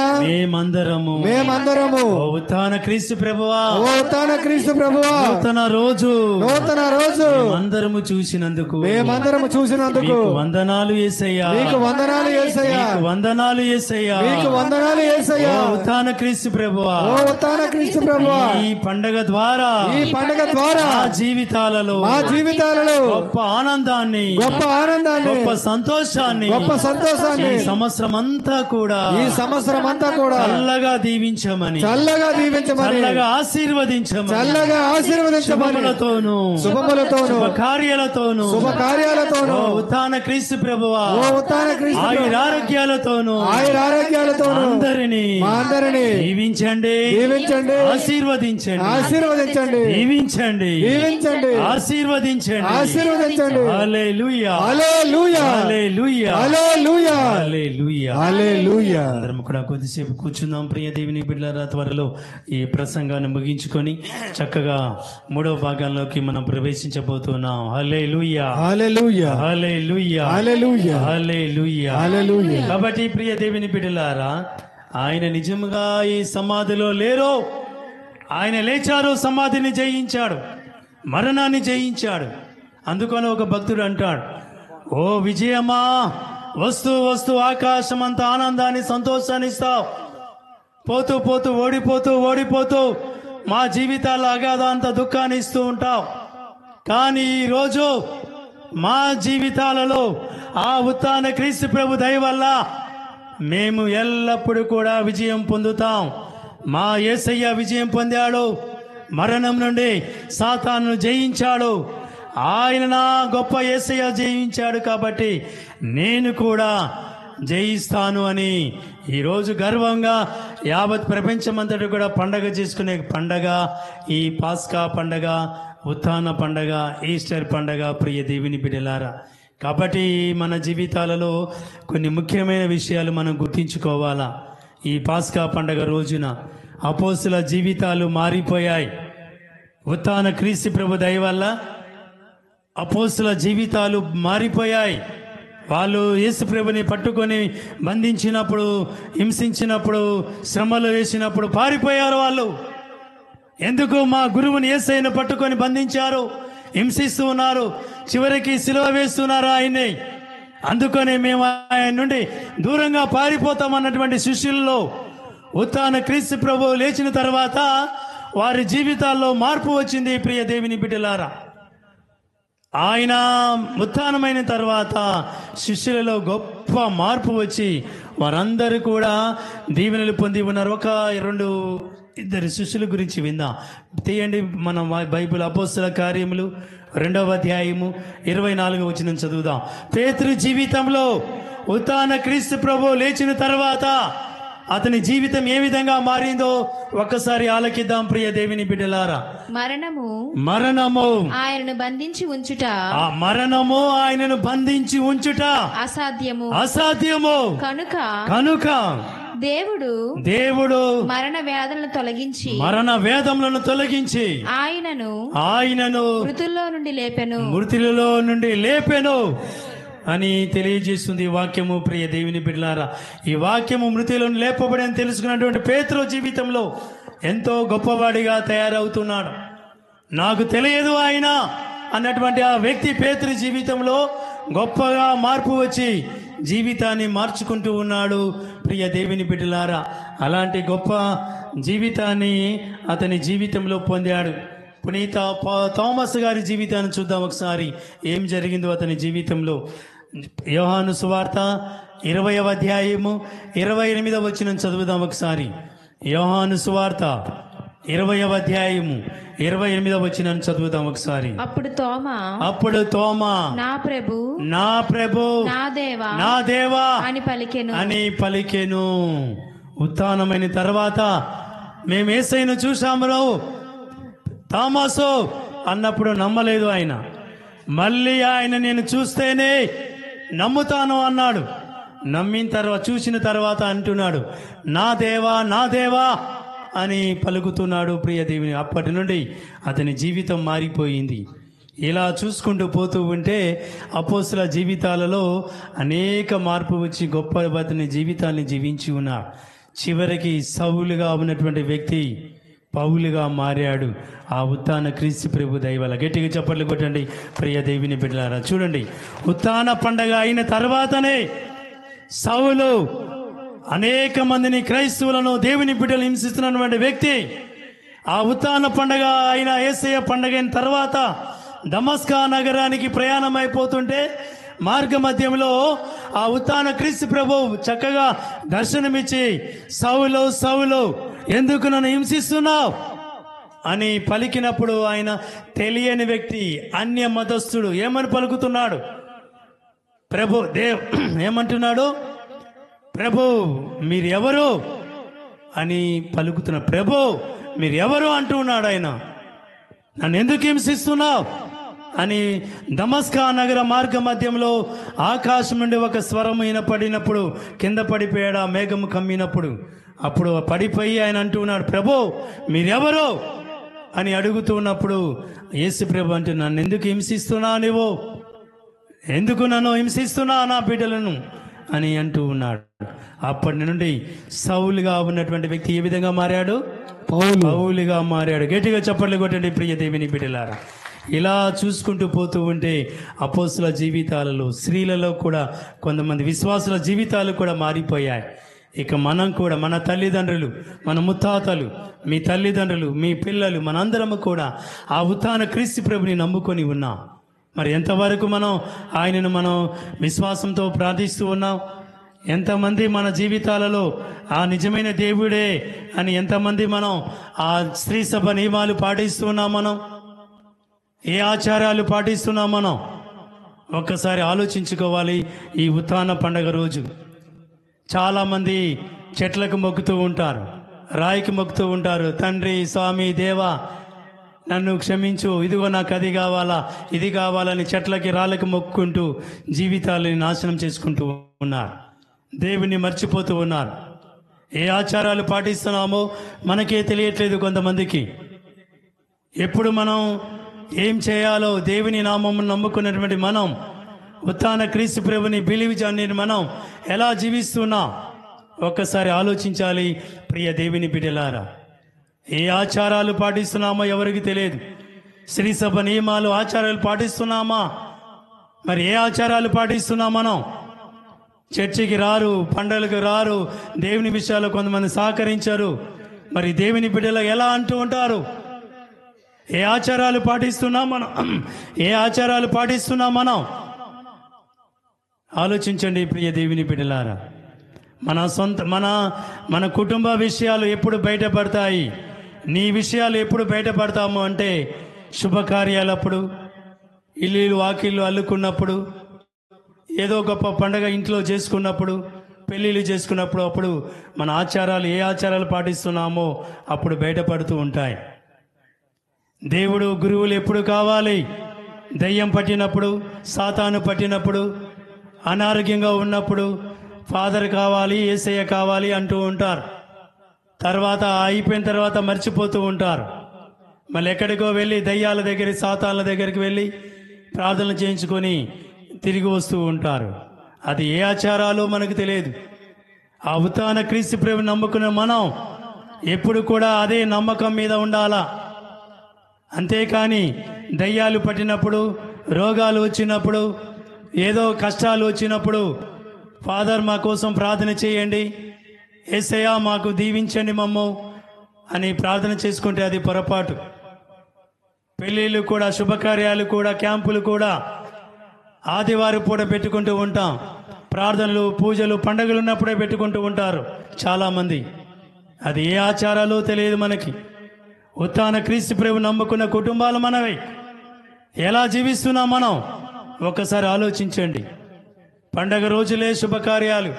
A: మేమందరము
B: ఓ
A: ఉత్థాన క్రీస్తు ప్రభువా,
B: ఓ ఉత్థాన క్రీస్తు ప్రభువా
A: నూతన రోజు
B: అందరము
A: అందరము చూసినందుకు
B: మేమందరము చూసినందుకు
A: మీకు వందనాలు యేసయ్యా,
B: నీకు వందనాలు యేసయ్యా.
A: నీకు వందనాలు యేసయ్యా.
B: మీకు వందనాలు యేసయ్యా.
A: ఓ ఉత్థాన క్రీస్తు ప్రభువా,
B: ఓ ఉత్థాన క్రీస్తు ప్రభువా,
A: ఈ పండగ ద్వారా
B: ఈ పండుగ ద్వారా
A: మా జీవితాలలో
B: మా జీవితాలలో
A: గొప్ప ఆనందాన్ని,
B: గొప్ప ఆనందాన్ని,
A: గొప్ప సంతోషాన్ని,
B: గొప్ప సంతోషాన్ని
A: ఈ సంవత్సరం అంతా కూడా
B: ఈ సంవత్సరం అంతా కూడా
A: చల్లగా దీవించమని,
B: చల్లగా దీవించమని,
A: చల్లగా ఆశీర్వదించమని,
B: చల్లగా ఆశీర్వదించమని,
A: శుభములతోను
B: శుభములతోను,
A: కార్యాలతోను,
B: శుభ కార్యాలతోను,
A: ఓ ఉత్థాన క్రీస్తు ప్రభువా,
B: ఓ ఉత్థాన క్రీస్తు
A: ఆయురారోగ్యాలతోను
B: ఆయురారోగ్యాలతోను
A: అందరినీ
B: మా అందరినీ
A: దీవించండి,
B: దీవించండి,
A: ఆశీర్వదించండి,
B: ఆశీర్వదించండి,
A: దీవించండి,
B: దీవించండి,
A: ఆశీర్వదించండి.
B: ఆశీర్వదించండి.
A: హల్లెలూయా,
B: హల్లెలూయా,
A: హల్లెలూయా,
B: హల్లెలూయా,
A: హల్లెలూయా.
B: హల్లెలూయా.
A: అందరం కూడా కొద్దిసేపు కూర్చుందాం ప్రియ దేవుని బిడ్డలారా. త్వరలో ఈ ప్రసంగాన్ని ముగించుకొని చక్కగా మూడవ భాగంలోకి మనం ప్రవేశించబోతున్నాం. హల్లెలూయా,
B: హల్లెలూయా,
A: హల్లెలూయా,
B: హల్లెలూయా,
A: హల్లెలూయా.
B: హల్లెలూయా.
A: కాబట్టి ప్రియ దేవుని బిడ్డలారా, ఆయన నిజంగా ఈ సమాధిలో లేరు, ఆయన లేచారు, సమాధిని జయించాడు, మరణాన్ని జయించాడు. అందుకని ఒక భక్తుడు అంటాడు, ఓ విజయమా, వస్తూ వస్తూ ఆకాశం అంత ఆనందాన్ని, సంతోషాన్ని ఇస్తావు, పోతూ పోతూ ఓడిపోతూ మా జీవితాల్లో అగాధంత దుఃఖాన్ని ఇస్తూ ఉంటావు. కానీ ఈరోజు మా జీవితాలలో ఆ ఉత్థాన క్రీస్తు ప్రభు దయ వల్ల మేము ఎల్లప్పుడూ కూడా విజయం పొందుతాం. మా యేసయ్య విజయం పొందాడు, మరణం నుండి సాతాను జయించాడు. ఆయన నా గొప్ప యేసయ్య జయించాడు కాబట్టి నేను కూడా జయిస్తాను అని ఈరోజు గర్వంగా యావత్ ప్రపంచమంతటి కూడా పండగ చేసుకునే పండగ ఈ పాస్కా పండగ, ఉత్థాన పండగ, ఈస్టర్ పండగ. ప్రియ దేవుని బిడ్డలారా, కాబట్టి మన జీవితాలలో కొన్ని ముఖ్యమైన విషయాలు మనం గుర్తించుకోవాలా. ఈ పాస్కా పండగ రోజున అపోస్తుల జీవితాలు మారిపోయాయి. ఉత్థాన క్రీస్తు ప్రభు దయ వల్ల అపోస్తుల జీవితాలు మారిపోయాయి. వాళ్ళు యేసు ప్రభుని పట్టుకొని బంధించినప్పుడు, హింసించినప్పుడు, శ్రమలు వేసినప్పుడు పారిపోయారు వాళ్ళు. ఎందుకు? మా గురువుని యేసయ్యను పట్టుకొని బంధించారు, హింసిస్తూ ఉన్నారు, చివరికి సిలువ వేస్తున్నారు ఆయన్ని. అందుకనే మేము ఆయన నుండి దూరంగా పారిపోతామన్నటువంటి శిష్యుల్లో ఉత్థాన క్రీస్తు ప్రభు లేచిన తర్వాత వారి జీవితాల్లో మార్పు వచ్చింది. ప్రియ దేవుని బిడ్డలారా, ఆయన ఉత్థానమైన తర్వాత శిష్యులలో గొప్ప మార్పు వచ్చి వారందరూ కూడా దీవెనలు పొంది ఉన్నారు. ఇద్దరు శిష్యుల గురించి విందాం. తీయండి మనం బైబిల్ అపోస్తల కార్యములు 2వ అధ్యాయము 24వ వచనం చదువుదాం. పేతురు జీవితంలో ఉత్థాన క్రీస్తు ప్రభు లేచిన తర్వాత అతని జీవితం ఏ విధంగా మారిందో ఒక్కసారి ఆలకిద్దాం. ప్రియ దేవుని బిడ్డలారా, మరణము
C: ఆయనను బంధించి ఉంచుట,
A: ఆ మరణము ఆయనను బంధించి ఉంచుట అసాధ్యము. కనుక దేవుడు
C: మరణ వేదనలను తొలగించి
A: ఆయనను మృతులలో నుండి లేపెను అని తెలియజేస్తుంది వాక్యము. ప్రియ దేవుని బిడ్డలారా, ఈ వాక్యము మృతులను లేపబడి అని తెలుసుకున్నటువంటి పేతురు జీవితంలో ఎంతో గొప్పవాడిగా తయారవుతున్నాడు. నాకు తెలియదు ఆయన అన్నటువంటి ఆ వ్యక్తి పేతురు జీవితంలో గొప్పగా మార్పు వచ్చి జీవితాన్ని మార్చుకుంటూ ఉన్నాడు. ప్రియ దేవుని బిడ్డలారా, అలాంటి గొప్ప జీవితాన్ని అతని జీవితంలో పొందాడు. పునీత థామస్ గారి జీవితాన్ని చూద్దాం ఒకసారి, ఏం జరిగిందో అతని జీవితంలో. యోహాను సువార్త 20వ అధ్యాయము 28వ వచనం చదువుదాం ఒకసారి. యోహాను సువార్త 20వ అధ్యాయము 28వ వచనం చదువుదాం ఒకసారి. అప్పుడు తోమా నా ప్రభు నా దేవా అని పలికెను. ఉత్థానమైన తర్వాత మేము యేసయ్యను చూశాము థామసు అన్నప్పుడు నమ్మలేదు ఆయన. మళ్ళీ ఆయన నేను చూస్తేనే నమ్ముతాను అన్నాడు. నమ్మిన తర్వాత, చూసిన తర్వాత అంటున్నాడు నా దేవా అని పలుకుతున్నాడు. ప్రియ దేవుని, అప్పటి నుండి అతని జీవితం మారిపోయింది. ఇలా చూసుకుంటూ పోతూ ఉంటే అపోస్తుల జీవితాలలో అనేక మార్పు వచ్చి గొప్ప అతని జీవితాన్ని జీవించి ఉన్నాడు. చివరికి సౌలుగా ఉన్నటువంటి వ్యక్తి పౌలుగా మారాడు. ఆ ఉత్థాన క్రీస్తు ప్రభు దయ వల్ల. గట్టిగా చప్పట్లు కొట్టండి ప్రియ దేవుని బిడ్డలారా. చూడండి, ఉత్థాన పండగ అయిన తర్వాతనే సౌలు అనేక మందిని క్రైస్తవులను దేవుని బిడ్డలు హింసిస్తున్నటువంటి వ్యక్తి ఆ ఉత్థాన పండగ అయిన యేసయ్య పండగ అయిన తర్వాత దమస్కా నగరానికి ప్రయాణం అయిపోతుంటే మార్గ మధ్యంలో ఆ ఉత్థాన క్రీస్తు ప్రభువు చక్కగా దర్శనమిచ్చి సౌలు సౌలు ఎందుకు నన్ను హింసిస్తున్నావు అని పలికినప్పుడు ఆయన తెలియని వ్యక్తి అన్య మతస్థుడు ఏమని పలుకుతున్నాడు? ఏమంటున్నాడు? ప్రభు మీరు ఎవరు అని పలుకుతున్నా. ప్రభు మీరు ఎవరు అంటున్నాడు ఆయన. నన్ను ఎందుకు హింసిస్తున్నావు అని దమస్కా నగర మార్గ మధ్యంలో ఆకాశం నుండి ఒక స్వరం వినపడినప్పుడు కింద పడిపోయాడు. ఆ మేఘము కమ్మినప్పుడు అప్పుడు పడిపోయి ఆయన అంటున్నాడు, ప్రభు మీరెవరు అని అడుగుతున్నప్పుడు యేసు ప్రభు అంటే, నన్ను ఎందుకు హింసిస్తున్నావు నువ్వు? ఎందుకు నన్ను హింసిస్తున్నావు నా బిడ్డలను అని అంటూ ఉన్నాడు. అప్పటి నుండి సౌలుగా ఉన్నటువంటి వ్యక్తి ఏ విధంగా మారాడు? పౌలుగా మారాడు. గట్టిగా చప్పట్లు కొట్టండి ప్రియ దేవుని బిడ్డలారా. ఇలా చూసుకుంటూ పోతూ ఉంటే అపోస్తుల జీవితాలలో, స్త్రీలలో కూడా కొంతమంది విశ్వాసుల జీవితాలు కూడా మారిపోయాయి. ఇక మనం కూడా మన తల్లిదండ్రులు, మన ముత్తాతలు, మీ తల్లిదండ్రులు, మీ పిల్లలు, మనందరము కూడా ఆ ఉత్థాన క్రీస్తు ప్రభుని నమ్ముకొని ఉన్నాం. మరి ఎంతవరకు ఆయనను మనం విశ్వాసంతో ప్రార్థిస్తూ ఉన్నాం? ఎంతమంది మన జీవితాలలో ఆ నిజమైన దేవుడే అని ఎంతమంది ఆ స్త్రీ సభ నియమాలు పాటిస్తున్నాం? మనం ఏ ఆచారాలు పాటిస్తున్నాం? మనం ఒక్కసారి ఆలోచించుకోవాలి. ఈ ఉత్థాన పండగ రోజు చాలామంది చెట్లకు మొక్కుతూ ఉంటారు, రాయికి మొక్కుతూ ఉంటారు. తండ్రి, స్వామి, దేవా నన్ను క్షమించు, ఇదిగో నాకు అది కావాలా, ఇది కావాలని చెట్లకి, రాళ్ళకి మొక్కుకుంటూ జీవితాలని నాశనం చేసుకుంటూ ఉన్నారు. దేవుని మర్చిపోతూ ఉన్నారు. ఏ ఆచారాలు పాటిస్తున్నామో మనకే తెలియట్లేదు కొంతమందికి. ఎప్పుడు మనం ఏం చేయాలో దేవుని నామం నమ్ముకున్నటువంటి మనం, ఉత్థాన క్రీస్తు ప్రభుని బిలీవ్ చేయని మనం ఎలా జీవిస్తున్నాం ఒక్కసారి ఆలోచించాలి ప్రియ దేవుని బిడ్డలారా. ఏ ఆచారాలు పాటిస్తున్నామో ఎవరికి తెలియదు. శ్రీ సభ నియమాలు, ఆచారాలు పాటిస్తున్నామా? మరి ఏ ఆచారాలు పాటిస్తున్నాం? మనం చర్చికి రారు, పండుగలకు రారు, దేవుని విషయాలు కొంతమంది సహకరించారు. మరి దేవుని బిడ్డలు ఎలా అంటూ ఉంటారు? ఏ ఆచారాలు పాటిస్తున్నాం మనం? ఏ ఆచారాలు పాటిస్తున్నాం మనం? ఆలోచించండి ప్రియ దేవుని బిడ్డలారా. మన కుటుంబ విషయాలు ఎప్పుడు బయటపడతాయి? నీ విషయాలు ఎప్పుడు బయటపడతాము అంటే శుభకార్యాలప్పుడు, ఇల్లు వాకిళ్ళు అల్లుకున్నప్పుడు, ఏదో గొప్ప పండగ ఇంట్లో చేసుకున్నప్పుడు, పెళ్ళిళ్ళు చేసుకున్నప్పుడు, అప్పుడు మన ఆచారాలు, ఏ ఆచారాలు పాటిస్తున్నామో అప్పుడు బయటపడుతూ ఉంటాయి. దేవుడు, గురువులు ఎప్పుడు కావాలి? దయ్యం పట్టినప్పుడు, సాతాను పట్టినప్పుడు, అనారోగ్యంగా ఉన్నప్పుడు ఫాదర్ కావాలి, యేసయ్య కావాలి అంటూ ఉంటారు. తర్వాత అయిపోయిన తర్వాత మర్చిపోతూ ఉంటారు. మళ్ళీ ఎక్కడికో వెళ్ళి దయ్యాల దగ్గరికి, సాతాన్ల దగ్గరికి వెళ్ళి ప్రార్థనలు చేయించుకొని తిరిగి వస్తూ ఉంటారు. అది ఏ ఆచారాలు మనకు తెలియదు. ఆ ఉత్థాన క్రీస్తు ప్రభువుని నమ్ముకున్న మనం ఎప్పుడు కూడా అదే నమ్మకం మీద ఉండాలా. అంతేకాని దయ్యాలు పట్టినప్పుడు, రోగాలు వచ్చినప్పుడు, ఏదో కష్టాలు వచ్చినప్పుడు ఫాదర్ మా కోసం ప్రార్థన చేయండి, యేసయ్య మాకు దీవించండి మమ్ము అని ప్రార్థన చేసుకుంటే అది పొరపాటు. పెళ్ళిళ్ళు కూడా, శుభకార్యాలు కూడా, క్యాంపులు కూడా ఆదివారం పూట పెట్టుకుంటూ ఉంటాం. ప్రార్థనలు, పూజలు, పండుగలు ఉన్నప్పుడే పెట్టుకుంటూ ఉంటారు చాలామంది. అది ఏ ఆచారాలు తెలియదు మనకి. ఉత్థాన క్రీస్తు ప్రభు నమ్ముకున్న కుటుంబాలు మనవి. ఎలా జీవిస్తున్నాం మనం ఒక్కసారి ఆలోచించండి. పండగ రోజులే శుభకార్యాలు,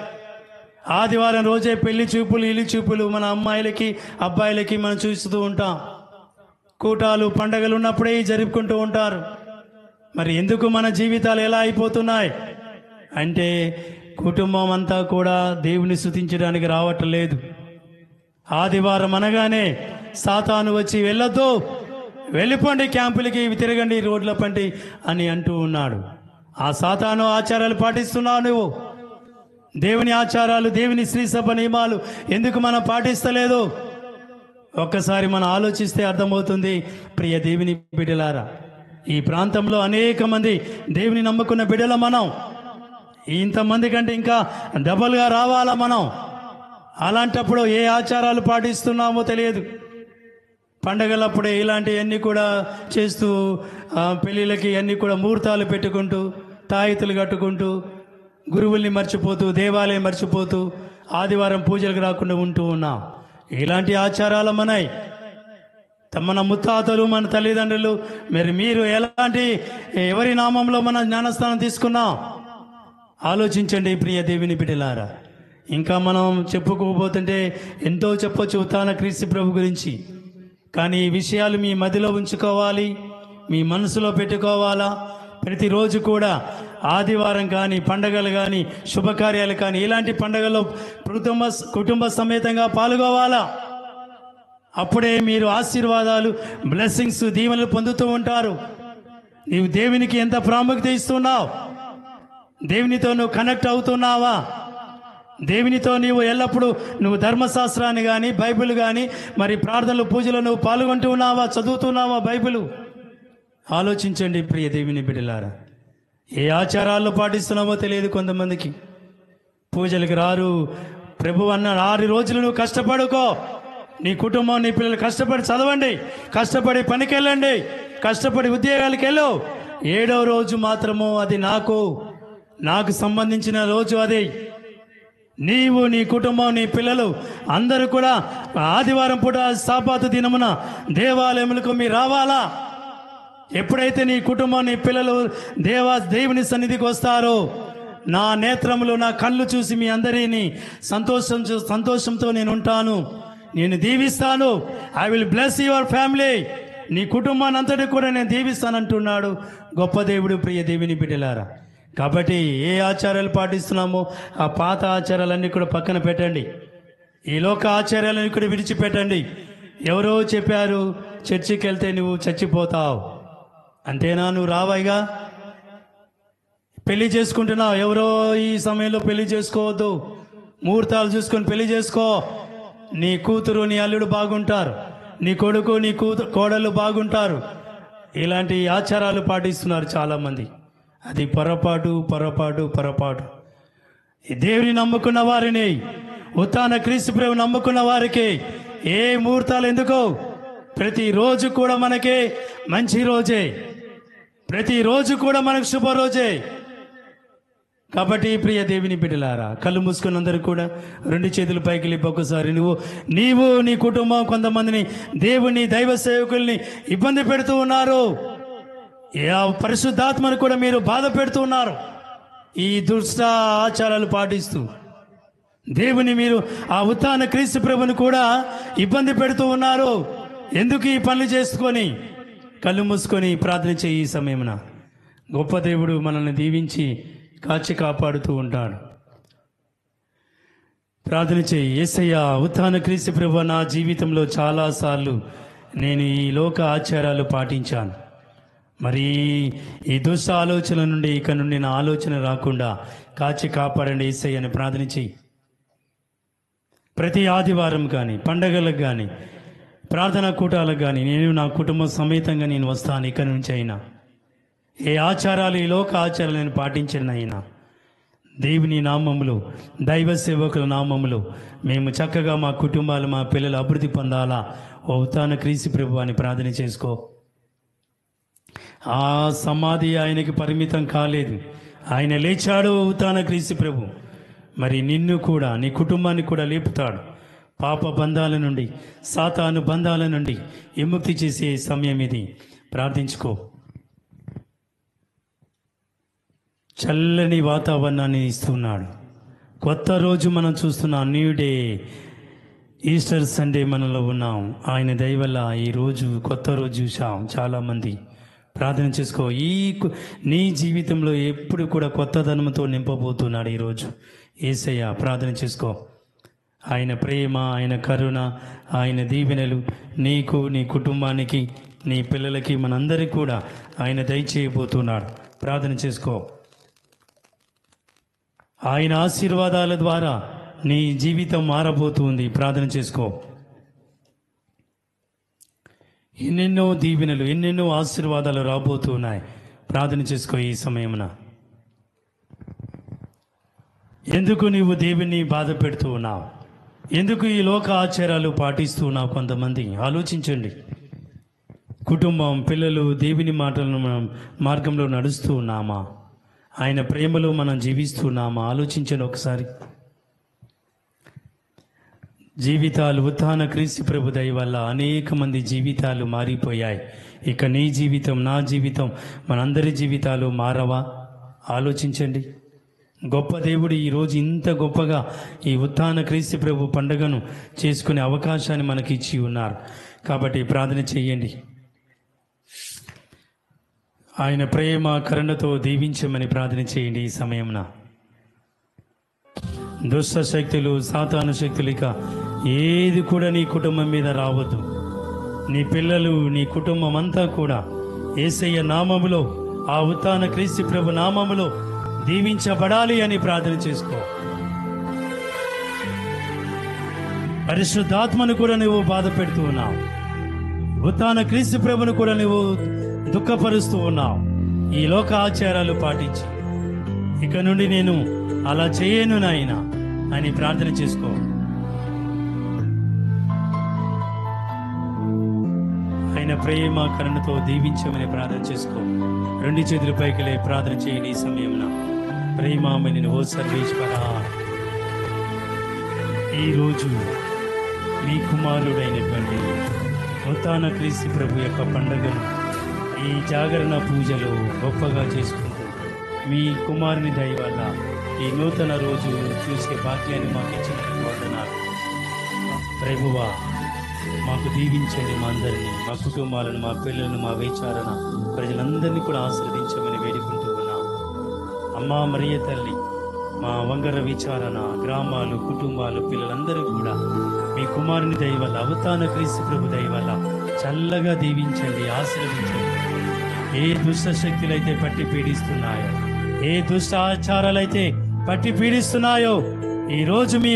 A: ఆదివారం రోజే పెళ్లి చూపులు, ఇల్లు చూపులు మన అమ్మాయిలకి, అబ్బాయిలకి మనం చూస్తూ ఉంటాం. కూటాలు, పండగలు ఉన్నప్పుడే జరుపుకుంటూ ఉంటారు. మరి ఎందుకు మన జీవితాలు ఎలా అయిపోతున్నాయి అంటే కుటుంబం అంతా కూడా దేవుని స్తుతించడానికి రావట్లేదు. ఆదివారం అనగానే సాతాను వచ్చి వెళ్ళొద్దు, వెళ్ళిపోండి క్యాంపులకి, తిరగండి రోడ్ల పంటి అని అంటూ ఉన్నాడు. ఆ సాతాను ఆచారాలు పాటిస్తున్నావు నువ్వు. దేవుని ఆచారాలు, దేవుని శ్రీ సభ నియమాలు ఎందుకు మనం పాటిస్తలేదు ఒక్కసారి మనం ఆలోచిస్తే అర్థమవుతుంది ప్రియ దేవుని బిడ్డలారా. ఈ ప్రాంతంలో అనేక మంది దేవుని నమ్ముకున్న బిడ్డల మనం ఇంతమంది కంటే ఇంకా డబల్గా రావాలా మనం. అలాంటప్పుడు ఏ ఆచారాలు పాటిస్తున్నామో తెలియదు. పండగలప్పుడే ఇలాంటివన్నీ కూడా చేస్తూ పెళ్ళిళ్ళకి అన్నీ కూడా ముహూర్తాలు పెట్టుకుంటూ తాయితులు కట్టుకుంటూ గురువుల్ని మర్చిపోతూ దేవాలయం మర్చిపోతూ ఆదివారం పూజలకు రాకుండా ఉంటూ ఉన్నాం. ఇలాంటి ఆచారాలు మనయి. మన ముత్తాతలు మన తల్లిదండ్రులు మీరు ఎలాంటి ఎవరి నామంలో మన జ్ఞానస్థానం తీసుకున్నాం ఆలోచించండి ప్రియ దేవుని బిడ్డలారా. ఇంకా మనం చెప్పుకోబోతుంటే ఎంతో చెప్పొచ్చు ఉత్థాన క్రీస్తు ప్రభు గురించి. కానీ ఈ విషయాలు మీ మదిలో ఉంచుకోవాలి, మీ మనసులో పెట్టుకోవాలా. ప్రతిరోజు కూడా ఆదివారం కానీ పండగలు కానీ శుభకార్యాలు కానీ ఇలాంటి పండగల్లో కుటుంబ సమేతంగా పాల్గొవాలా. అప్పుడే మీరు ఆశీర్వాదాలు బ్లెస్సింగ్స్ దీవెనలు పొందుతూ ఉంటారు. నీవు దేవునికి ఎంత ప్రాముఖ్యత ఇస్తున్నావు? దేవునితో నువ్వు కనెక్ట్ అవుతున్నావా? దేవునితో నీవు ఎల్లప్పుడూ నువ్వు ధర్మశాస్త్రాన్ని కానీ బైబిల్ కానీ మరి ప్రార్థనలు పూజలు నువ్వు పాల్గొంటూ ఉన్నావా? చదువుతున్నావా బైబిల్? ఆలోచించండి ప్రియ దేవుని బిడ్డలారా. ఏ ఆచారాల్లో పాటిస్తున్నామో తెలియదు కొంతమందికి. పూజలకు రారు. ప్రభు అన్నాడు 6 రోజులు నువ్వు కష్టపడుకో, నీ కుటుంబం నీ పిల్లలు కష్టపడి చదవండి, కష్టపడి పనికి వెళ్ళండి, కష్టపడి ఉద్యోగాలకు వెళ్ళు. 7వ రోజు మాత్రము అది నాకు సంబంధించిన రోజు. అది నీవు నీ కుటుంబం నీ పిల్లలు అందరూ కూడా ఆదివారం పూట సాబాతు దినమున దేవాలయములకు మీరు రావాలా. ఎప్పుడైతే నీ కుటుంబం నీ పిల్లలు దేవుని సన్నిధికి వస్తారో నా నేత్రములు నా కళ్ళు చూసి మీ అందరినీ సంతోషంతో నేను ఉంటాను, నేను దీవిస్తాను. I will bless your family. నీ కుటుంబాన్ని అంతటి కూడా నేను దీవిస్తానంటున్నాడు గొప్ప దేవుడు. ప్రియ దేవుని బిడ్డలారా, కాబట్టి ఏ ఆచారాలు పాటిస్తున్నామో ఆ పాత ఆచారాలన్నీ కూడా పక్కన పెట్టండి. ఈ లోక ఆచారాలన్నీ కూడా విడిచిపెట్టండి. ఎవరో చెప్పారు చర్చికి వెళ్తే నువ్వు చచ్చిపోతావు, అంతేనా? నువ్వు రావాయిగా. పెళ్లి చేసుకుంటున్నావు, ఎవరో ఈ సమయంలో పెళ్లి చేసుకోవద్దు, ముహూర్తాలు చూసుకొని పెళ్లి చేసుకో. నీ కూతురు నీ అల్లుడు బాగుంటారు, నీ కొడుకు నీ కోడలు బాగుంటారు. ఇలాంటి ఆచారాలు పాటిస్తున్నారు చాలామంది. అది పొరపాటు. దేవుని నమ్ముకున్న వారిని, ఉత్థాన క్రీస్తు ప్రభు నమ్ముకున్న వారికి ఏ ముహూర్తాలు ఎందుకు? ప్రతిరోజు కూడా మనకి మంచి రోజే, ప్రతిరోజు కూడా మనకు శుభరోజే. కాబట్టి ప్రియ దేవుని బిడ్డలారా, కళ్ళు మూసుకుని అందరూ కూడా 2 చేతులు పైకి లేపి ఒక్కసారి నీవు నీ కుటుంబం కొంతమందిని దేవుని దైవ సేవకుల్ని ఇబ్బంది పెడుతూ ఉన్నారు. పరిశుద్ధాత్మను కూడా మీరు బాధ పెడుతూ ఉన్నారు. ఈ దుష్ట ఆచారాలు పాటిస్తూ దేవుని మీరు ఆ ఉత్థాన క్రీస్తు ప్రభుని కూడా ఇబ్బంది పెడుతూ ఉన్నారు. ఎందుకు ఈ పనులు చేసుకొని? కళ్ళు మూసుకొని ప్రార్థన చేయి. ఈ సమయమున గొప్ప దేవుడు మనల్ని దీవించి కాచి కాపాడుతూ ఉంటాడు. ప్రార్థన చేయి. యేసయ్యా, ఉత్థాన క్రీస్తు ప్రభు, నా జీవితంలో చాలాసార్లు నేను ఈ లోక ఆచారాలు పాటించాను. మరి ఈ దుష్ట ఆలోచన నుండి ఇక నుండి నా ఆలోచన రాకుండా కాచి కాపాడండి యేసయ్య అని ప్రార్థన చేయి. ప్రతి ఆదివారం కానీ పండగలకు కానీ ప్రార్థనా కూటాలకు కానీ నేను నా కుటుంబం సమేతంగా నేను వస్తాను. ఇక్కడి నుంచి అయినా ఏ ఆచారాలు ఈ లోక ఆచారాలు నేను పాటించినైనా దేవుని నామములు దైవ సేవకుల నామములు మేము చక్కగా మా కుటుంబాలు మా పిల్లలు అభివృద్ధి పొందాలా. ఓ ఉత్థాన క్రీస్తు ప్రభు అని ప్రార్థన చేసుకో. ఆ సమాధి ఆయనకి పరిమితం కాలేదు, ఆయన లేచాడు ఉత్థాన క్రీస్తు ప్రభు. మరి నిన్ను కూడా నీ కుటుంబాన్ని కూడా లేపుతాడు. పాప బంధాల నుండి సాతాను బంధాల నుండి విముక్తి చేసే సమయం ఇది. ప్రార్థించుకో. చల్లని వాతావరణాన్ని ఇస్తున్నాడు. కొత్త రోజు మనం చూస్తున్నాం. న్యూ డే, ఈస్టర్ సండే మనలో ఉన్నాం. ఆయన దయ వల్ల ఈరోజు కొత్త రోజు చూసాం. చాలామంది ప్రార్థన చేసుకో. నీ జీవితంలో ఎప్పుడు కూడా కొత్తదనంతో నింపబోతున్నాడు ఈరోజు యేసయ్య. ప్రార్థన చేసుకో. ఆయన ప్రేమ, ఆయన కరుణ, ఆయన దీవెనలు నీకు, నీ కుటుంబానికి, నీ పిల్లలకి, మనందరికీ కూడా ఆయన దయచేయబోతున్నాడు. ప్రార్థన చేసుకో. ఆయన ఆశీర్వాదాల ద్వారా నీ జీవితం మారబోతుంది. ప్రార్థన చేసుకో. ఎన్నెన్నో దీవెనలు, ఎన్నెన్నో ఆశీర్వాదాలు రాబోతున్నాయి. ప్రార్థన చేసుకో ఈ సమయమున. ఎందుకు నీవు దేవుని బాధ పెడుతూ ఉన్నావు? ఎందుకు ఈ లోక ఆచారాలు పాటిస్తూ ఉన్నావు? కొంతమంది ఆలోచించండి. కుటుంబం, పిల్లలు, దేవుని మాటలను మనం మార్గంలో నడుస్తూ ఉన్నామా? ఆయన ప్రేమలో మనం జీవిస్తున్నామా? ఆలోచించండి ఒకసారి. జీవితాలు ఉత్థాన క్రీస్తు ప్రభు దయ వల్ల అనేక మంది జీవితాలు మారిపోయాయి. ఇక నీ జీవితం, నా జీవితం, మనందరి జీవితాలు మారవా? ఆలోచించండి. గొప్ప దేవుడు ఈరోజు ఇంత గొప్పగా ఈ ఉత్థాన క్రీస్తు ప్రభు పండుగను చేసుకునే అవకాశాన్ని మనకి ఇచ్చి ఉన్నారు. కాబట్టి ప్రార్థన చేయండి. ఆయన ప్రేమ కరుణతో దీవించమని ప్రార్థన చేయండి. ఈ సమయంన దుష్ట శక్తులు, సాతాను శక్తులు ఇక ఏది కూడా నీ కుటుంబం మీద రావద్దు. నీ పిల్లలు, నీ కుటుంబం అంతా కూడా యేసయ్య నామములో, ఆ ఉత్థాన క్రీస్తు ప్రభు నామములో దీవించబడాలి అని ప్రార్థన చేసుకో. పరిశుద్ధాత్మను కూడా నువ్వు బాధ పెడుతూ ఉన్నావు. ఉత్థాన క్రీస్తు ప్రభును కూడా నువ్వు దుఃఖపరుస్తూ ఉన్నావు. ఈ లోక ఆచారాలు పాటించి ఇక నుండి నేను అలా చేయను నాయనా అని ప్రార్థన చేసుకో. ఆయన ప్రేమ కరుణతో దీవించమని ప్రార్థన చేసుకో. రెండు చేతుల పైకి ప్రార్థన చేయని ఈ సమయంలో ప్రేమని ఓ సర్వేశ్వరా, ఈరోజు మీ కుమారుడైనటువంటి ఉత్థాన క్రీస్తు ప్రభు యొక్క పండుగను ఈ జాగరణ పూజలు గొప్పగా చేసుకుంటూ మీ కుమారుని దయ వల్ల ఈ నూతన రోజు చూసే భాగ్యాన్ని మాకు ఇచ్చినందుకు వందనాలు. ప్రభువా, మాకు దీవించండి. మా అందరినీ, మా కుటుంబాలను, మా పిల్లలను, మా విచారణ ప్రజలందరినీ కూడా ఆశీర్వదించమని వేడుకుంటూ ఉన్నాం. అమ్మా మరియ తల్లి, మా వంగర విచారణ గ్రామాలు, కుటుంబాలు, పిల్లలందరూ కూడా మీ కుమారుని దయ వల్ల, ఉత్థాన క్రీస్తు ప్రభు దయ వల్ల చల్లగా దీవించండి, ఆశీర్వదించండి. ఏ దుష్ట శక్తులైతే పట్టి పీడిస్తున్నాయో, ఏ దుష్ట ఆచారాలైతే పట్టి పీడిస్తున్నాయో, ఈరోజు మీ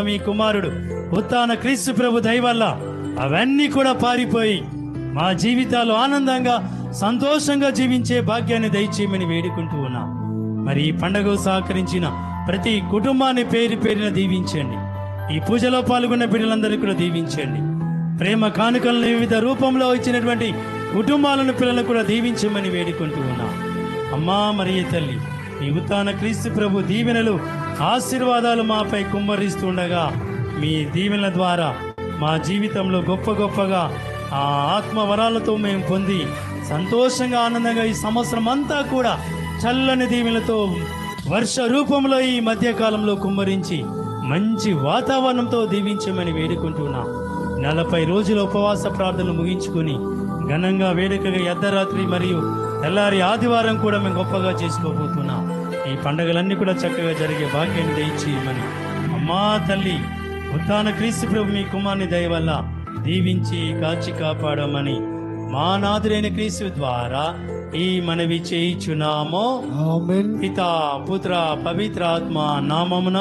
A: మీ కుమారుడు ఉత్థాన క్రీస్తు ప్రభు దయ వల్ల అవన్నీ కూడా పారిపోయి మా జీవితాలు ఆనందంగా, సంతోషంగా జీవించే భాగ్యాన్ని దయచేయమని వేడుకుంటూ ఉన్నాం. మరి ఈ పండుగ సహకరించిన ప్రతి కుటుంబాన్ని పేరు పేరున దీవించండి. ఈ పూజలో పాల్గొన్న బిడ్డలందరినీ కూడా దీవించండి. ప్రేమ కానుకలను వివిధ రూపంలో ఇచ్చినటువంటి కుటుంబాలను, పిల్లలను కూడా దీవించమని వేడుకుంటూ ఉన్నాం. అమ్మా మరియ తల్లి, మీ ఉత్థాన క్రీస్తు ప్రభు దీవెనలు, ఆశీర్వాదాలు మాపై కుమ్మరిస్తుండగా మీ దీవెనల ద్వారా మా జీవితంలో గొప్ప గొప్పగా ఆ ఆత్మ వరాలతో మేము పొంది సంతోషంగా, ఆనందంగా ఈ సంవత్సరం అంతా కూడా చల్లని దీవెనలతో వర్ష రూపంలో ఈ మధ్యకాలంలో కుమ్మరించి మంచి వాతావరణంతో దీవించమని వేడుకుంటున్నాం. 40 రోజుల ఉపవాస ప్రార్థనలు ముగించుకుని ఘనంగా, వేడుకగా అర్ధరాత్రి మరియు తెల్లారి ఆదివారం కూడా మేము గొప్పగా చేసుకోబోతున్నాం. ఈ పండుగలన్నీ కూడా చక్కగా జరిగే భాగ్యాన్ని దయచేయమని అమ్మా తల్లి ఉత్థాన క్రీస్తు ప్రభు మీ కుమారుని దయ వల్ల దీవించి కాచి కాపాడమని మా నాథుడైన క్రీస్తు ద్వారా ఈ మనవి చేయుచున్నామో.
B: ఆమేన్.
A: పితా, పుత్ర, పవిత్ర ఆత్మ నామమున